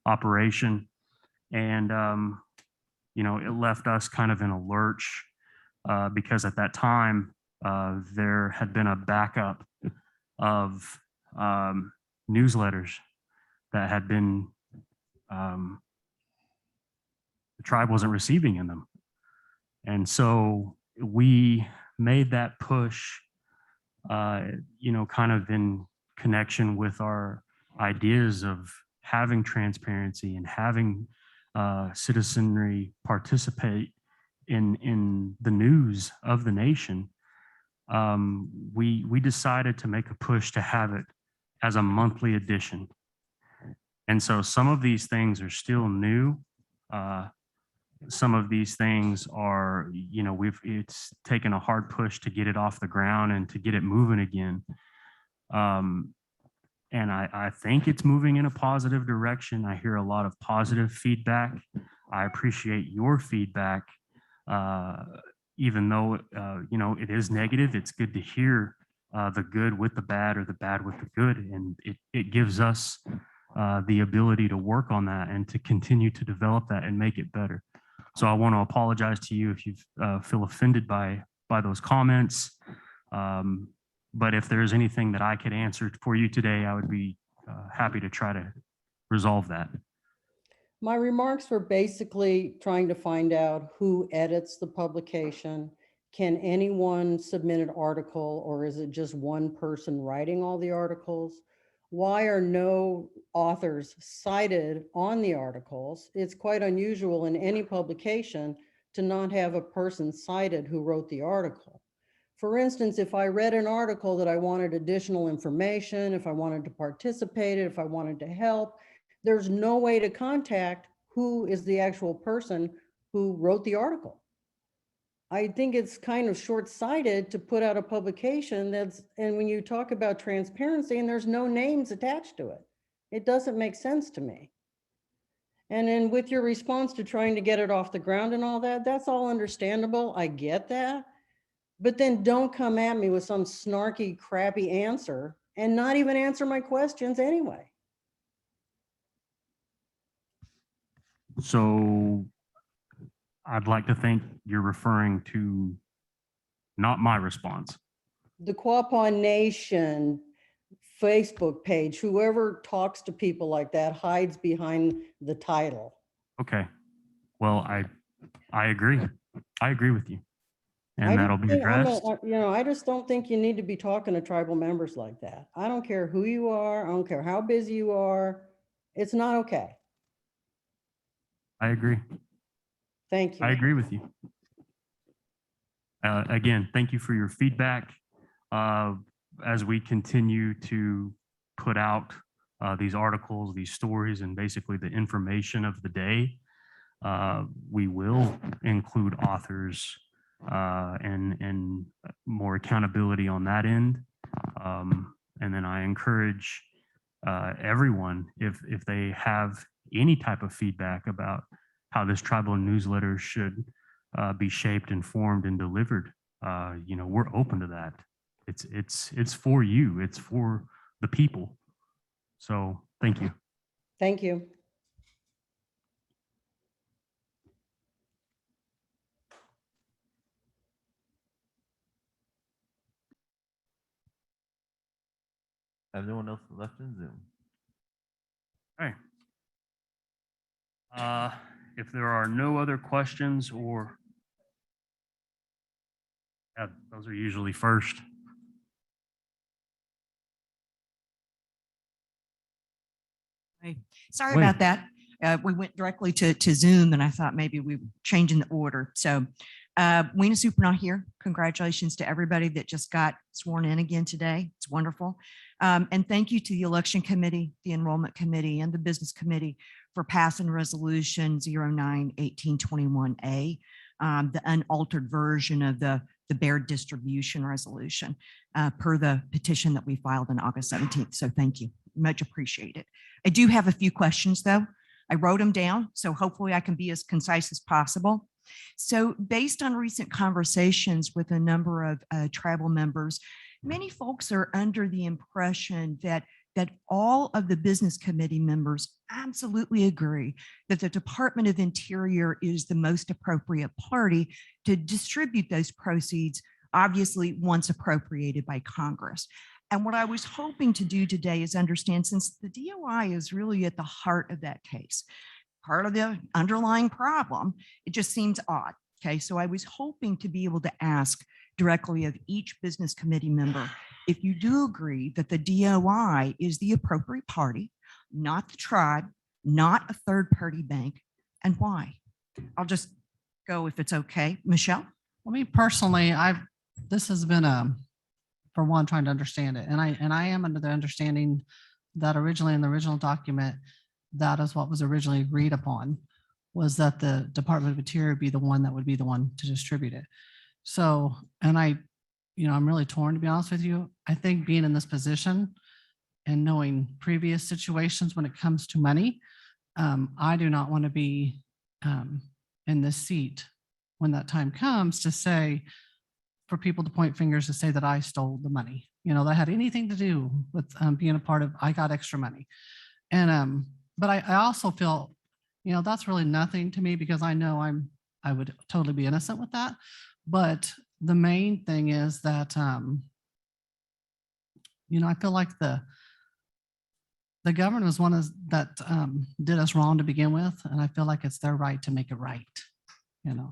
operation. And, it left us kind of in a lurch because at that time, there had been a backup of newsletters that had been, the tribe wasn't receiving in them. And so we made that push, kind of in connection with our ideas of having transparency and having citizenry participate in the news of the nation. We decided to make a push to have it as a monthly edition. And so some of these things are still new. Some of these things are, it's taken a hard push to get it off the ground and to get it moving again. And I think it's moving in a positive direction. I hear a lot of positive feedback. I appreciate your feedback. Even though, it is negative, it's good to hear the good with the bad or the bad with the good. And it gives us the ability to work on that and to continue to develop that and make it better. So I want to apologize to you if you feel offended by those comments. But if there's anything that I could answer for you today, I would be happy to try to resolve that.
My remarks were basically trying to find out who edits the publication. Can anyone submit an article, or is it just one person writing all the articles? Why are no authors cited on the articles? It's quite unusual in any publication to not have a person cited who wrote the article. For instance, if I read an article that I wanted additional information, if I wanted to participate, if I wanted to help, there's no way to contact who is the actual person who wrote the article. I think it's kind of short-sighted to put out a publication and when you talk about transparency and there's no names attached to it, it doesn't make sense to me. And then with your response to trying to get it off the ground and all that, that's all understandable. I get that. But then don't come at me with some snarky, crappy answer and not even answer my questions anyway.
So I'd like to think you're referring to not my response.
The Quapaw Nation Facebook page, whoever talks to people like that hides behind the title.
Okay. Well, I agree. I agree with you. And
I
that'll
just
be
think
addressed.
I just don't think you need to be talking to tribal members like that. I don't care who you are. I don't care how busy you are. It's not okay.
I agree.
Thank you.
I agree with you. Again, thank you for your feedback. As we continue to put out these articles, these stories, and basically the information of the day, we will include authors and more accountability on that end. And then I encourage everyone, if they have any type of feedback about how this tribal newsletter should be shaped and formed and delivered, we're open to that. It's for you. It's for the people. So thank you.
Thank you.
I have no one else left in Zoom.
Okay. If there are no other questions or yeah, those are usually first.
Hey, sorry
Wait.
about that. We went directly to Zoom and I thought maybe we were changing the order. So Weena Super not here. Congratulations to everybody that just got sworn in again today. It's wonderful. And thank you to the election committee, the enrollment committee, and the business committee for passing resolution 09-1821A, the unaltered version of the Baird distribution resolution per the petition that we filed on August 17th. So thank you. Much appreciated. I do have a few questions though. I wrote them down, so hopefully I can be as concise as possible. So based on recent conversations with a number of tribal members, many folks are under the impression that all of the business committee members absolutely agree that the Department of Interior is the most appropriate party to distribute those proceeds, obviously once appropriated by Congress. And what I was hoping to do today is understand, since the DOI is really at the heart of that case, part of the underlying problem, it just seems odd. Okay, so I was hoping to be able to ask directly of each business committee member if you do agree that the DOI is the appropriate party, not the tribe, not a third-party bank, and why. I'll just go if it's okay. Michelle?
Well, me personally, this has been for one, trying to understand it. And I am under the understanding that originally in the original document, that is what was originally agreed upon, was that the Department of Interior would be the one that would be the one to distribute it. So, and I'm really torn, to be honest with you. I think being in this position and knowing previous situations when it comes to money, I do not want to be in this seat when that time comes to say, for people to point fingers to say that I stole the money, that had anything to do with being a part of, I got extra money. And, but I also feel, that's really nothing to me because I know I would totally be innocent with that. But the main thing is that, I feel like the government was one that did us wrong to begin with. And I feel like it's their right to make it right,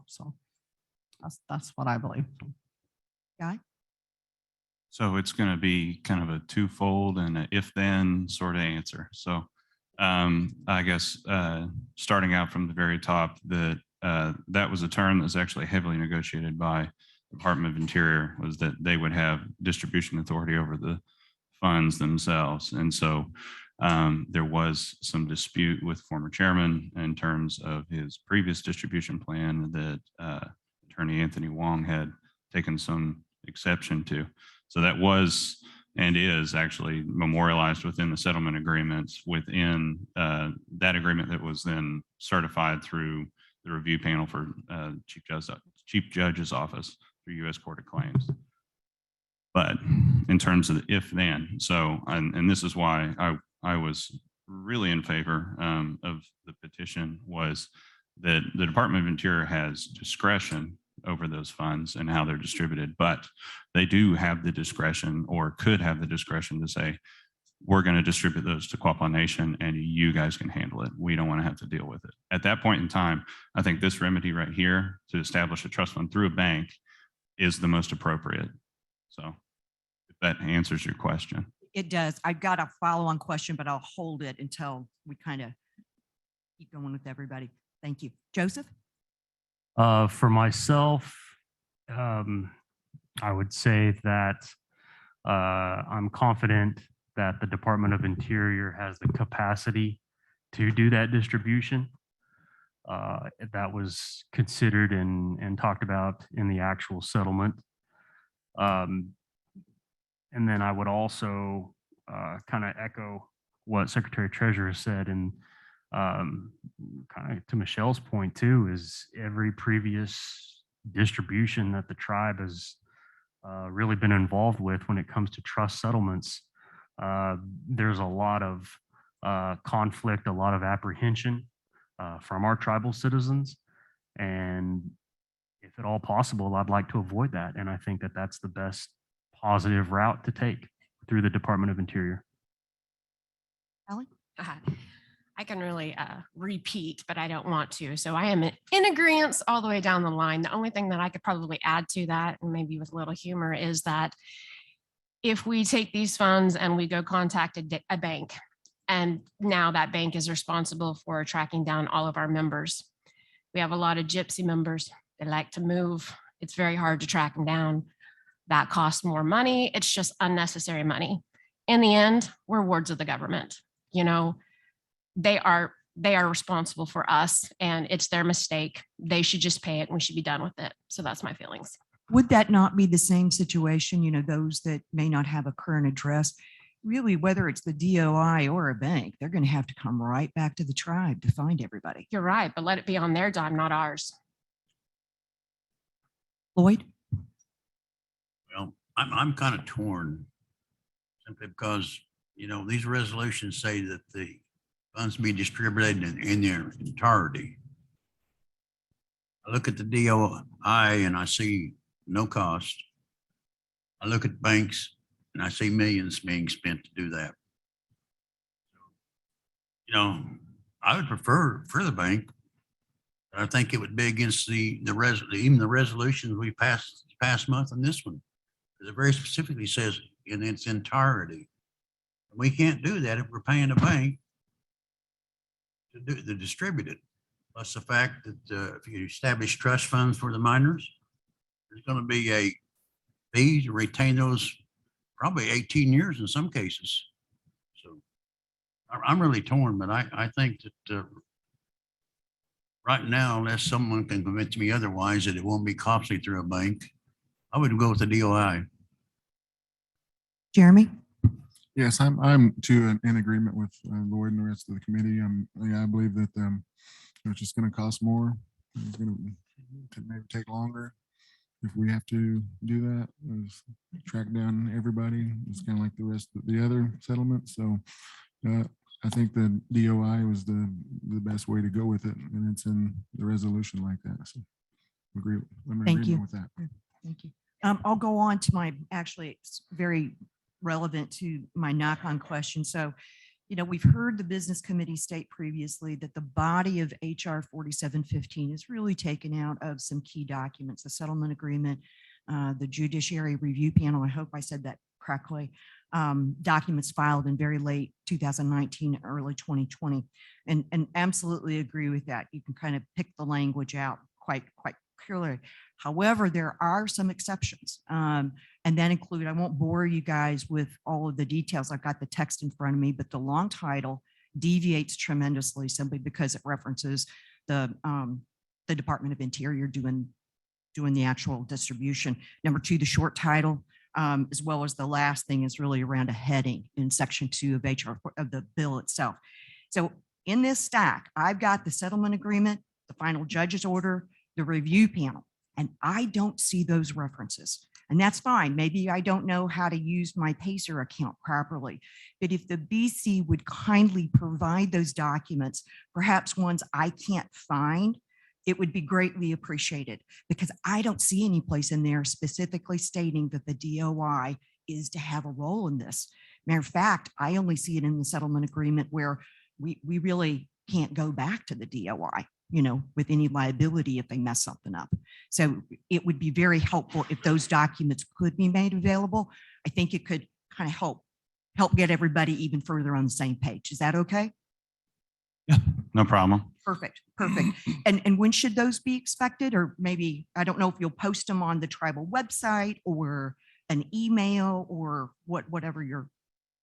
so that's what I believe.
Guy?
So it's going to be kind of a twofold and a if-then sort of answer. So I guess starting out from the very top, that was a term that was actually heavily negotiated by the Department of Interior, was that they would have distribution authority over the funds themselves. And so there was some dispute with former chairman in terms of his previous distribution plan that Attorney Anthony Wong had taken some exception to. So that was and is actually memorialized within the settlement agreements within that agreement that was then certified through the review panel for Chief Judge's Office through U.S. Court of Claims. But in terms of the if then, so, and this is why I was really in favor of the petition, was that the Department of Interior has discretion over those funds and how they're distributed, but they do have the discretion, or could have the discretion, to say, we're going to distribute those to Quapaw Nation and you guys can handle it. We don't want to have to deal with it. At that point in time, I think this remedy right here to establish a trust fund through a bank is the most appropriate. So if that answers your question.
It does. I've got a follow-on question, but I'll hold it until we kind of keep going with everybody. Thank you. Joseph?
For myself, I would say that I'm confident that the Department of Interior has the capacity to do that distribution. That was considered and talked about in the actual settlement. And then I would also kind of echo what Secretary Treasurer said, and kind of to Michelle's point too, is every previous distribution that the tribe has really been involved with when it comes to trust settlements, there's a lot of conflict, a lot of apprehension from our tribal citizens. And if at all possible, I'd like to avoid that. And I think that that's the best positive route to take through the Department of Interior.
Ally?
I can really repeat, but I don't want to. So I am in agreement all the way down the line. The only thing that I could probably add to that, and maybe with a little humor, is that if we take these funds and we go contact a bank, and now that bank is responsible for tracking down all of our members. We have a lot of gypsy members. They like to move. It's very hard to track them down. That costs more money. It's just unnecessary money. In the end, we're wards of the government. They are responsible for us, and it's their mistake. They should just pay it and we should be done with it. So that's my feelings.
Would that not be the same situation, those that may not have a current address? Really, whether it's the DOI or a bank, they're going to have to come right back to the tribe to find everybody.
You're right, but let it be on their dime, not ours.
Lloyd?
Well, I'm kind of torn simply because, these resolutions say that the funds be distributed in their entirety. I look at the DOI and I see no cost. I look at banks and I see millions being spent to do that. I would prefer for the bank. I think it would be against even the resolutions we passed past month and this one. It very specifically says in its entirety. We can't do that if we're paying a bank to distribute it. Plus the fact that if you establish trust funds for the miners, there's going to be a fee to retain those probably 18 years in some cases. So I'm really torn, but I think that right now, unless someone can convince me otherwise that it won't be costly through a bank, I would go with the DOI.
Jeremy?
Yes, I'm too in agreement with Lloyd and the rest of the committee. Yeah, I believe that it's just going to cost more. It's going to maybe take longer if we have to do that. Track down everybody. It's kind of like the rest of the other settlements. So I think the DOI was the best way to go with it, and it's in the resolution like that. So I'm in
Thank
agreement
you.
with that.
Thank you. I'll go on to my, actually, it's very relevant to my knock-on question. So, we've heard the business committee state previously that the body of HR 4715 is really taken out of some key documents, the settlement agreement, the judiciary review panel. I hope I said that correctly. Documents filed in very late 2019, early 2020, and absolutely agree with that. You can kind of pick the language out quite clearly. However, there are some exceptions, and that include, I won't bore you guys with all of the details. I've got the text in front of me, but the long title deviates tremendously simply because it references the Department of Interior doing the actual distribution. Number two, the short title, as well as the last thing is really around a heading in section 2 of HR of the bill itself. So in this stack, I've got the settlement agreement, the final judge's order, the review panel, and I don't see those references. And that's fine. Maybe I don't know how to use my Pacer account properly, but if the BC would kindly provide those documents, perhaps ones I can't find, it would be greatly appreciated, because I don't see any place in there specifically stating that the DOI is to have a role in this. Matter of fact, I only see it in the settlement agreement where we really can't go back to the DOI, with any liability if they mess something up. So it would be very helpful if those documents could be made available. I think it could kind of help get everybody even further on the same page. Is that okay?
Yeah, no problem.
Perfect. And when should those be expected? Or maybe, I don't know if you'll post them on the tribal website or an email or whatever your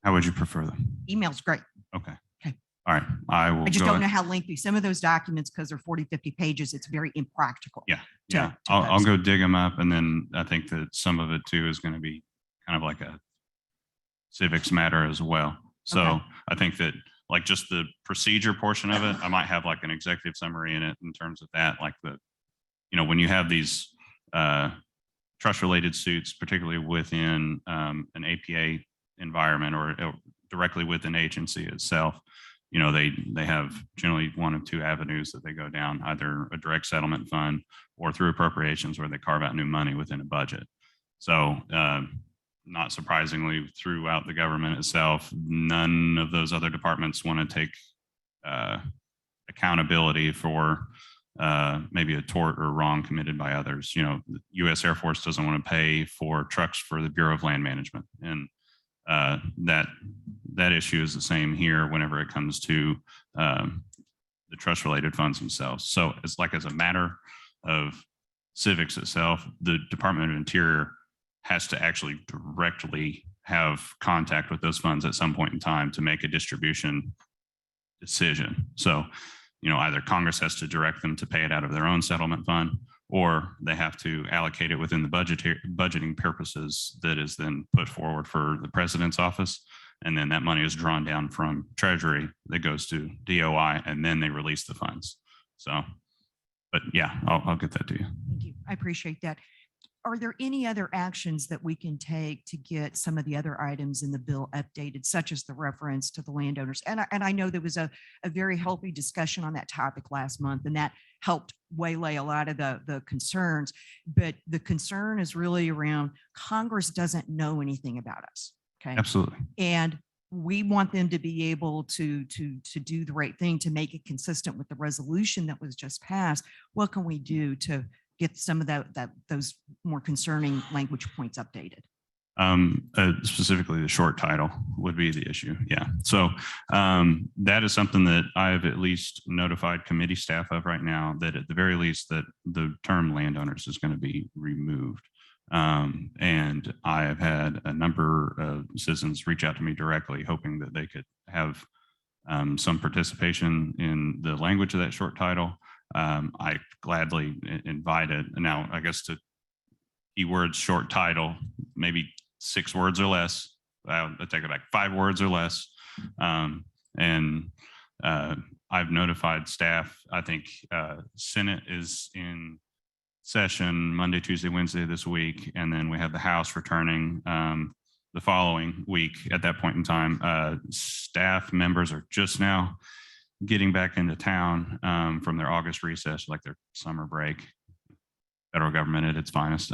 How would you prefer them?
email's great.
Okay.
Okay.
All right. I will.
I just
go
don't know
ahead-
how lengthy some of those documents, because they're 40, 50 pages. It's very impractical.
Yeah.
to-
Yeah.
to
I'll
post.
go dig them up. And then I think that some of it too is going to be kind of like a civics matter as well. So
Okay.
I think that like just the procedure portion of it, I might have like an executive summary in it in terms of that, like when you have these trust related suits, particularly within an APA environment or directly with an agency itself, they have generally one of two avenues that they go down, either a direct settlement fund or through appropriations where they carve out new money within a budget. So not surprisingly, throughout the government itself, none of those other departments want to take accountability for maybe a tort or wrong committed by others. The U.S. Air Force doesn't want to pay for trucks for the Bureau of Land Management, and that issue is the same here whenever it comes to the trust related funds themselves. So it's like as a matter of civics itself, the Department of Interior has to actually directly have contact with those funds at some point in time to make a distribution decision. So, either Congress has to direct them to pay it out of their own settlement fund, or they have to allocate it within the budgeting purposes that is then put forward for the president's office. And then that money is drawn down from Treasury that goes to DOI, and then they release the funds. So, but yeah, I'll get that to you.
Thank you. I appreciate that. Are there any other actions that we can take to get some of the other items in the bill updated, such as the reference to the landowners? And I know there was a very healthy discussion on that topic last month, and that helped waylay a lot of the concerns. But the concern is really around Congress doesn't know anything about us. Okay.
Absolutely.
And we want them to be able to do the right thing, to make it consistent with the resolution that was just passed. What can we do to get some of those more concerning language points updated.
Specifically the short title would be the issue. Yeah. So that is something that I've at least notified committee staff of right now, that at the very least that the term landowners is going to be removed. And I have had a number of citizens reach out to me directly, hoping that they could have some participation in the language of that short title. I gladly invited. Now, I guess to keywords short title, maybe 6 words or less. I'll take it back, 5 words or less. I've notified staff. I think Senate is in session Monday, Tuesday, Wednesday this week, and then we have the House returning the following week. At that point in time, staff members are just now getting back into town from their August recess, like their summer break. Federal government at its finest.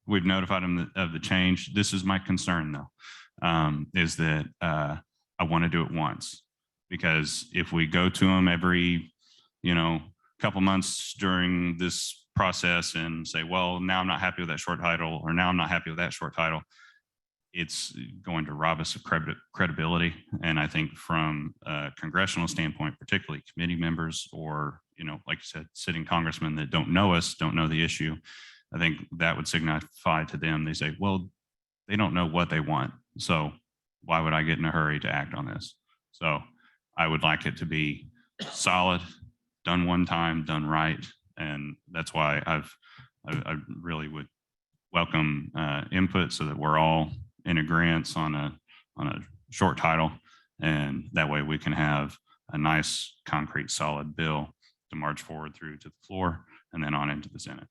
We've notified them of the change. This is my concern, though, is that I want to do it once, because if we go to them every, couple months during this process and say, well, now I'm not happy with that short title, or now I'm not happy with that short title, it's going to rob us of credibility. And I think from a congressional standpoint, particularly committee members, or, like you said, sitting congressmen that don't know us, don't know the issue, I think that would signify to them, they say, well, they don't know what they want. So why would I get in a hurry to act on this? So I would like it to be solid, done one time, done right. And that's why I really would welcome input, so that we're all in agreement on a short title. And that way we can have a nice, concrete, solid bill to march forward through to the floor and then on into the Senate.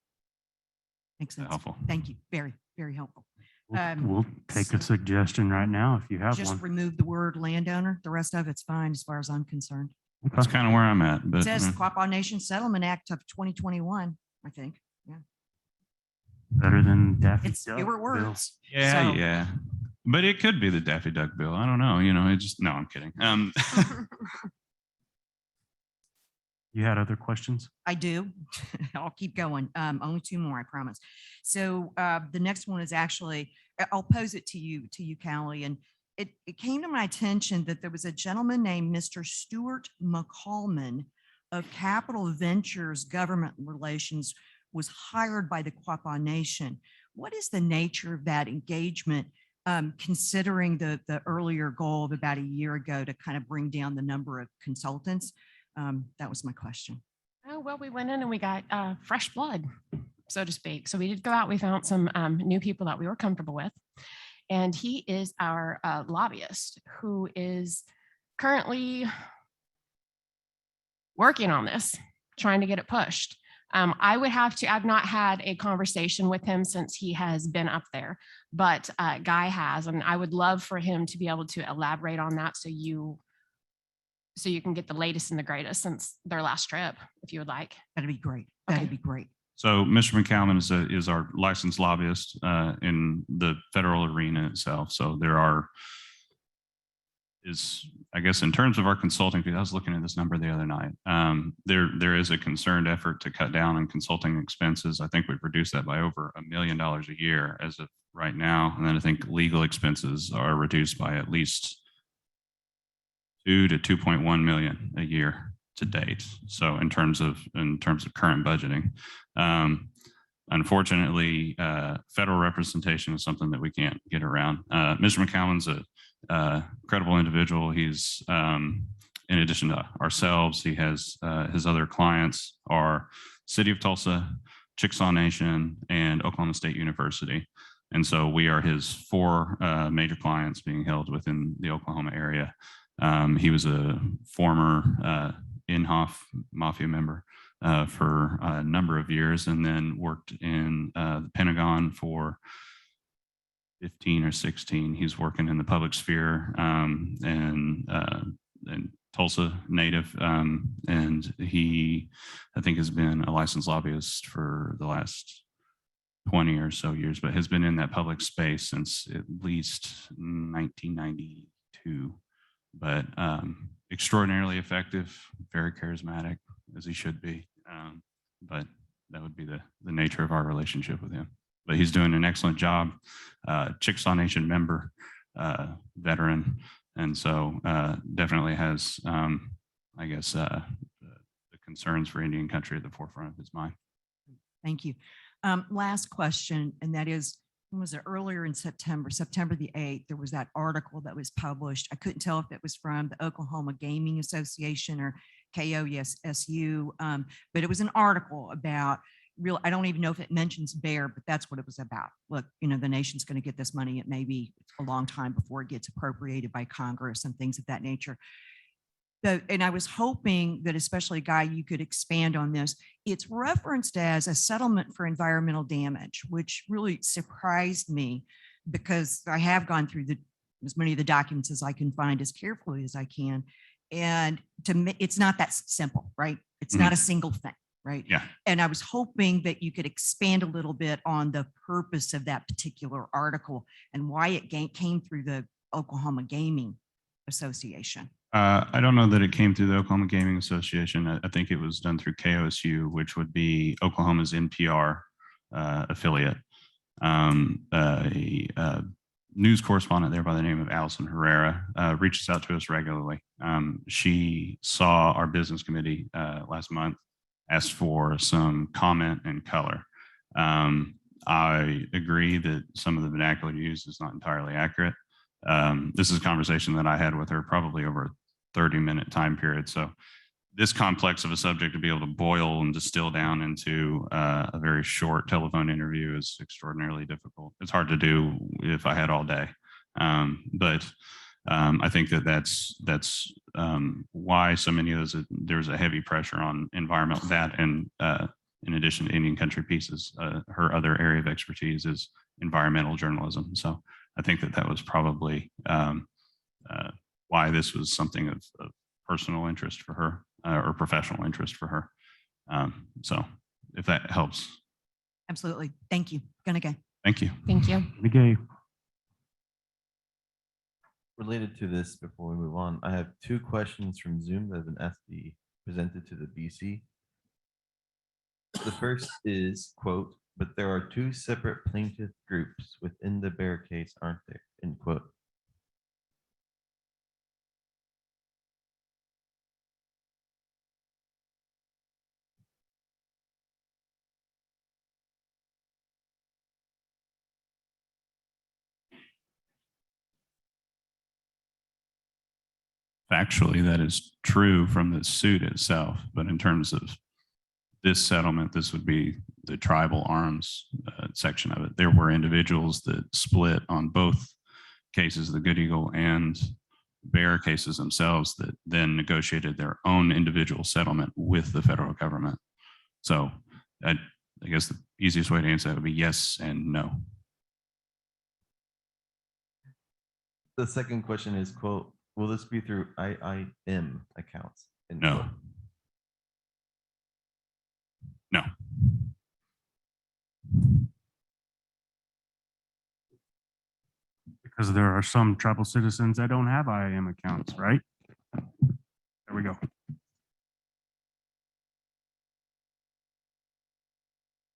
Makes sense.
Helpful.
Thank you. Very, very helpful.
We'll take a suggestion right now if you have
Just
one.
remove the word landowner. The rest of it's fine as far as I'm concerned.
That's kind of where I'm at.
It
But
says the Quapaw Nation Settlement Act of 2021, I think. Yeah.
Better than Daffy
It's
Duck
fewer
bill.
words.
yeah,
So-
yeah. But it could be the Daffy Duck bill. I don't know. It just, no, I'm kidding.
You had other questions?
I do. I'll keep going. Only 2 more, I promise. So the next one is actually, I'll pose it to you, Callie. And it came to my attention that there was a gentleman named Mr. Stuart McCallman of Capital Ventures Government Relations was hired by the Quapaw Nation. What is the nature of that engagement, considering the earlier goal of about a year ago to kind of bring down the number of consultants? That was my question.
Oh, well, we went in and we got fresh blood, so to speak. So we did go out, we found some new people that we were comfortable with. And he is our lobbyist who is currently working on this, trying to get it pushed. I've not had a conversation with him since he has been up there, but Guy has, and I would love for him to be able to elaborate on that so you can get the latest and the greatest since their last trip, if you would like.
That'd be great. That'd be great.
So Mr. McCallum is our licensed lobbyist in the federal arena itself. So I guess in terms of our consulting fee, I was looking at this number the other night. There is a concerted effort to cut down on consulting expenses. I think we've reduced that by over $1 million a year as of right now. And then I think legal expenses are reduced by at least 2 to 2.1 million a year to date. So in terms of current budgeting, unfortunately, federal representation is something that we can't get around. Mr. McCallum's a credible individual. He's, in addition to ourselves, he has his other clients are City of Tulsa, Chickasaw Nation, and Oklahoma State University. And so we are his 4 major clients being held within the Oklahoma area. He was a former Inhofe Mafia member for a number of years, and then worked in the Pentagon for 15 or 16. He's working in the public sphere and Tulsa native. And he, I think, has been a licensed lobbyist for the last 20 or so years, but has been in that public space since at least 1992. But extraordinarily effective, very charismatic, as he should be. but that would be the nature of our relationship with him. But he's doing an excellent job. Chickasaw Nation member, veteran, and so definitely has, I guess, the concerns for Indian country at the forefront of his mind.
Thank you. Last question, and that is, when was it, earlier in September the 8th, there was that article that was published. I couldn't tell if it was from the Oklahoma Gaming Association or KOSU, but it was an article about I don't even know if it mentions bear, but that's what it was about. Look, the nation's going to get this money. It may be a long time before it gets appropriated by Congress and things of that nature. And I was hoping that, especially Guy, you could expand on this. It's referenced as a settlement for environmental damage, which really surprised me because I have gone through as many of the documents as I can find as carefully as I can. And to me, it's not that simple, right? It's not a single thing, right?
Yeah.
And I was hoping that you could expand a little bit on the purpose of that particular article and why it came through the Oklahoma Gaming Association.
I don't know that it came through the Oklahoma Gaming Association. I think it was done through KOSU, which would be Oklahoma's NPR affiliate. A news correspondent there by the name of Allison Herrera reaches out to us regularly. She saw our business committee last month, asked for some comment and color. I agree that some of the vernacular used is not entirely accurate. This is a conversation that I had with her probably over a 30-minute time period. So this complex of a subject to be able to boil and distill down into a very short telephone interview is extraordinarily difficult. It's hard to do if I had all day. But I think that's why so many of those, there's a heavy pressure on environmental, that and in addition to Indian country pieces, her other area of expertise is environmental journalism. So I think that was probably why this was something of personal interest for her or professional interest for her. So if that helps.
Absolutely. Thank you. Gonna go.
Thank you.
Thank you.
Okay.
Related to this, before we move on, I have 2 questions from Zoom that have been asked to be presented to the BC. The first is, quote, "But there are 2 separate plaintiff groups within the bear case, aren't there?" End quote.
Factually, that is true from the suit itself, but in terms of this settlement, this would be the tribal arms section of it. There were individuals that split on both cases, the Good Eagle and Bear cases themselves, that then negotiated their own individual settlement with the federal government. So I guess the easiest way to answer that would be yes and no.
The second question is, quote, "Will this be through IIM accounts?" End
No.
quote.
No.
Because there are some tribal citizens that don't have IAM accounts, right? There we go.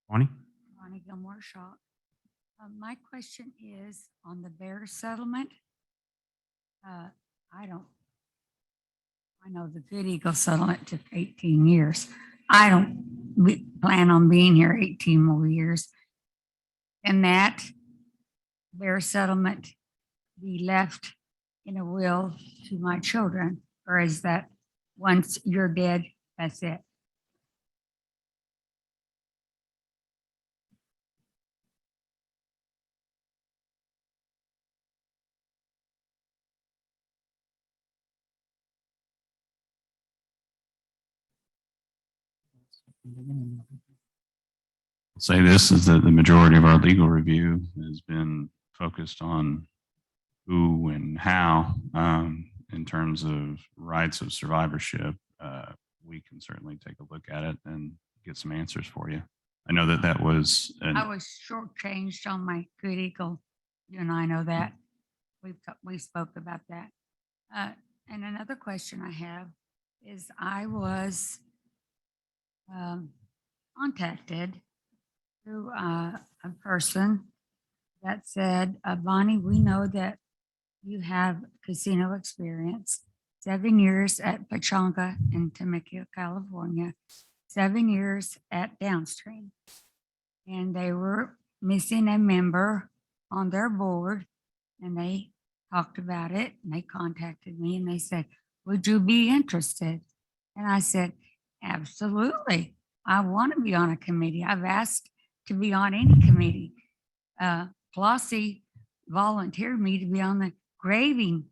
Bonnie?
Bonnie Gilmore Shaw. My question is on the bear settlement. I know the Good Eagle settlement took 18 years. I don't plan on being here 18 more years. Can that bear settlement be left in a will to my children? Or is that once you're dead, that's it?
Say this is that the majority of our legal review has been focused on who and how in terms of rights of survivorship. We can certainly take a look at it and get some answers for you. I know that was
I was shortchanged on my Good Eagle. You and I know that. We spoke about that. And another question I have is I was contacted through a person that said, Bonnie, we know that you have casino experience, 7 years at Pachanga in Temecula, California, 7 years at Downstream. And they were missing a member on their board, and they talked about it, and they contacted me and they said, would you be interested? And I said, absolutely. I want to be on a committee. I've asked to be on any committee. Flossie volunteered me to be on the grave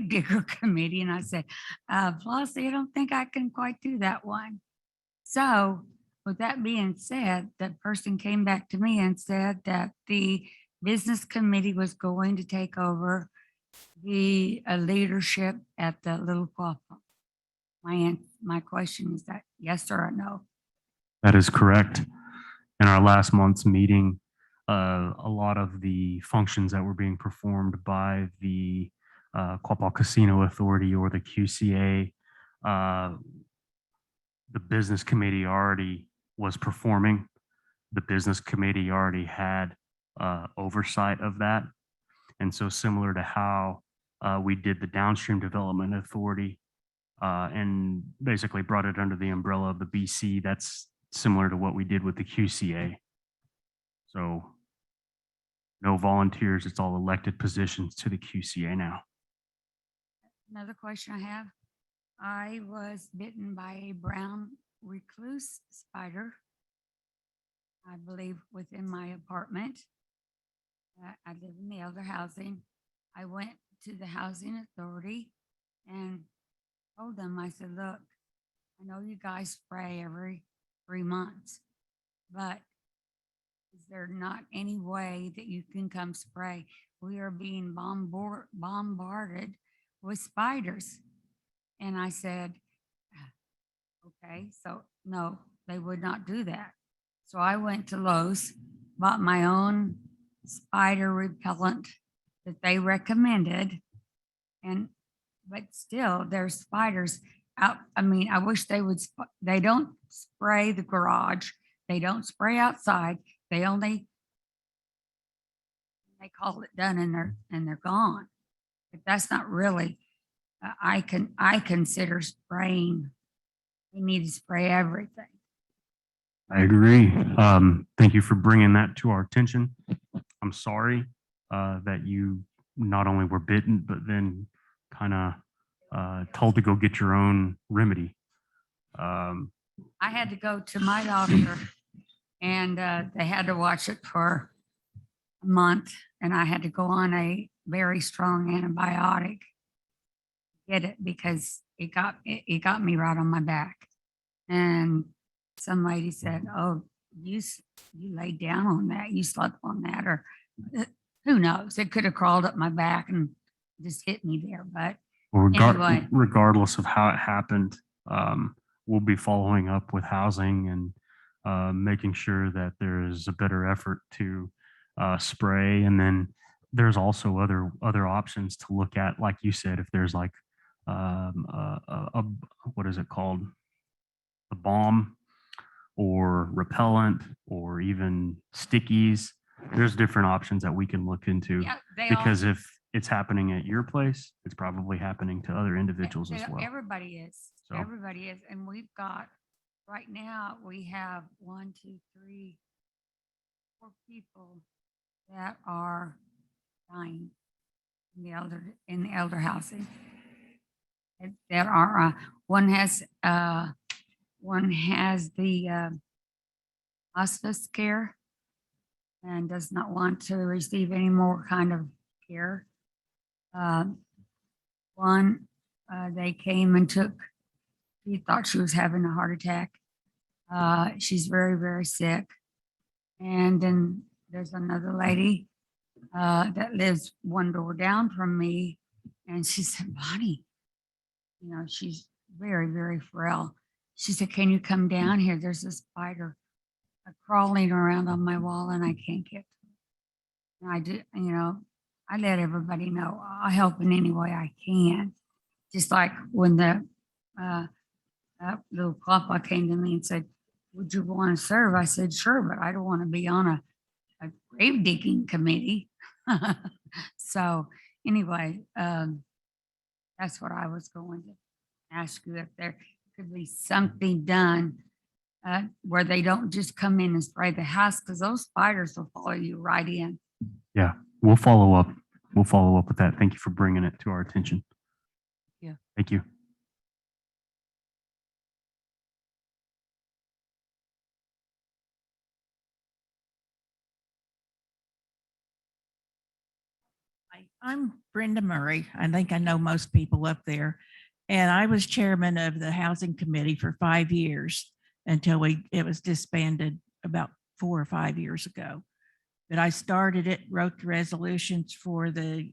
digger committee. And I said, Flossie, I don't think I can quite do that one. So with that being said, that person came back to me and said that the business committee was going to take over the leadership at the Little Quapaw. My question is that yes or no?
That is correct. In our last month's meeting, a lot of the functions that were being performed by the Quapaw Casino Authority or the QCA, the business committee already was performing. The business committee already had oversight of that. And so similar to how we did the Downstream Development Authority and basically brought it under the umbrella of the BC, that's similar to what we did with the QCA. So no volunteers, it's all elected positions to the QCA now.
Another question I have. I was bitten by a brown recluse spider, I believe within my apartment. I live in the elder housing. I went to the housing authority and told them, I said, look, I know you guys spray every 3 months, but is there not any way that you can come spray? We are being bombarded with spiders. And I said, okay, so no, they would not do that. So I went to Lowe's, bought my own spider repellent that they recommended. But still there's spiders out. I mean, I wish they would, they don't spray the garage. They don't spray outside. They call it done and they're gone. But that's not really, I consider spraying. We need to spray everything.
I agree. Thank you for bringing that to our attention. I'm sorry that you not only were bitten, but then kind of told to go get your own remedy.
I had to go to my doctor and they had to watch it for a month, and I had to go on a very strong antibiotic to get it because it got me right on my back. And some lady said, oh, you laid down on that, you slept on that, or who knows? It could have crawled up my back and just hit me there. But anyway,
regardless of how it happened, we'll be following up with housing and making sure that there is a better effort to spray. And then there's also other options to look at, like you said, if there's like what is it called? A balm or repellent or even stickies. There's different options that we can look into,
yeah,
because if it's happening at your place, it's probably happening to other individuals as well.
Everybody is.
So-
Everybody is. And we've got, right now, we have 1, 2, 3, 4 people that are dying in the elder housing. There are, one has the hospice care and does not want to receive any more kind of care. One, they came and took, he thought she was having a heart attack. She's very, very sick. And then there's another lady that lives one door down from me. And she said, Bonnie, you know, she's very, very frail. She said, can you come down here? There's a spider crawling around on my wall and I can't get to it. And I did, you know, I let everybody know I'll help in any way I can. Just like when the little Quapaw came to me and said, would you want to serve? I said, sure, but I don't want to be on a grave digging committee. So anyway, that's what I was going to ask you, if there could be something done where they don't just come in and spray the house, because those spiders will follow you right in.
Yeah, we'll follow up. We'll follow up with that. Thank you for bringing it to our attention.
Yeah.
Thank you.
I'm Brenda Murray. I think I know most people up there. And I was chairman of the housing committee for 5 years until it was disbanded about 4 or 5 years ago. But I started it, wrote the resolutions for the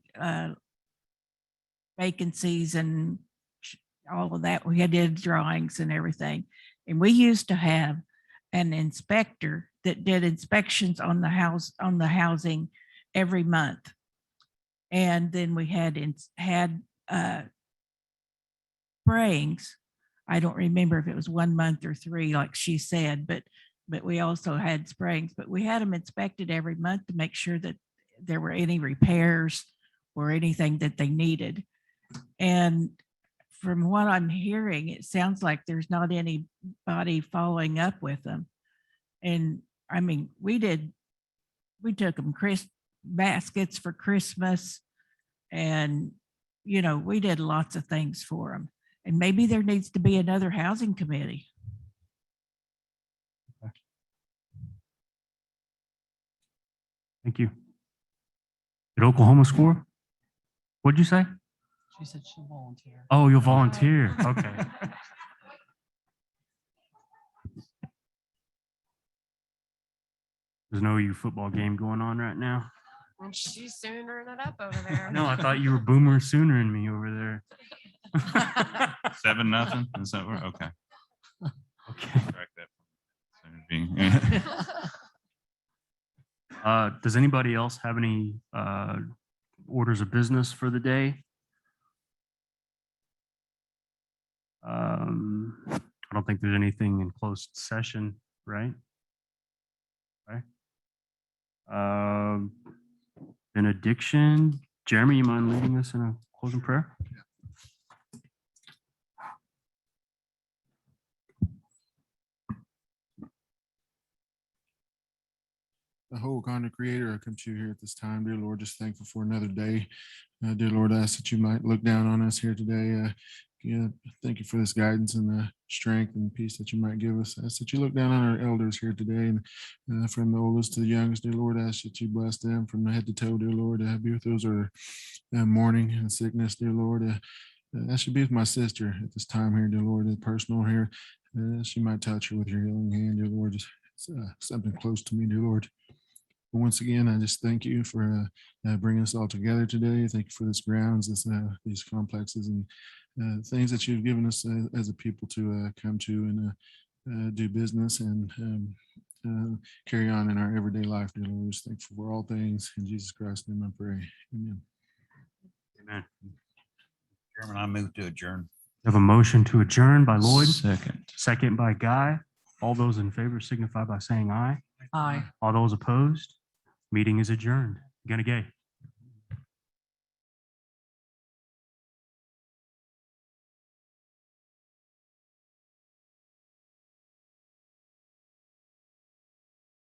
vacancies and all of that. We did drawings and everything. And we used to have an inspector that did inspections on the housing every month. And then we had sprayings. I don't remember if it was 1 month or 3, like she said, but we also had sprayings, but we had them inspected every month to make sure that there were any repairs or anything that they needed. And from what I'm hearing, it sounds like there's not anybody following up with them. And I mean, we took them baskets for Christmas, and we did lots of things for them. And maybe there needs to be another housing committee.
Thank you. Did Oklahoma score? What'd you say?
She said she'll volunteer.
Oh, you'll volunteer. Okay. There's no U football game going on right now.
And she's soonering it up over there.
No, I thought you were Boomer Soonering me over there.
7-0. Is that where? Okay.
Okay.
Correct that.
Does anybody else have any orders of business for the day? I don't think there's anything in closed session, right? Okay. Benediction. Jeremy, you mind leading us in a closing prayer?
The whole kind of creator, I come to you here at this time, dear Lord, just thankful for another day. Dear Lord, I ask that you might look down on us here today. Thank you for this guidance and the strength and peace that you might give us. I ask that you look down on our elders here today, and from the oldest to the youngest, dear Lord, I ask that you bless them from the head to toe, dear Lord. Be with those who are mourning and sickness, dear Lord. I should be with my sister at this time here, dear Lord, personal here. She might touch her with your healing hand, dear Lord. Just something close to me, dear Lord. But once again, I just thank you for bringing us all together today. Thank you for this grounds, these complexes and things that you've given us as a people to come to and do business and carry on in our everyday life, dear Lord. We're just thankful for all things. In Jesus Christ's name I pray. Amen.
Amen.
Chairman, I move to adjourn.
We have a motion to adjourn by Lloyd.
Second.
Second by Guy. All those in favor signify by saying aye.
Aye.
All those opposed, meeting is adjourned. Gonna gay.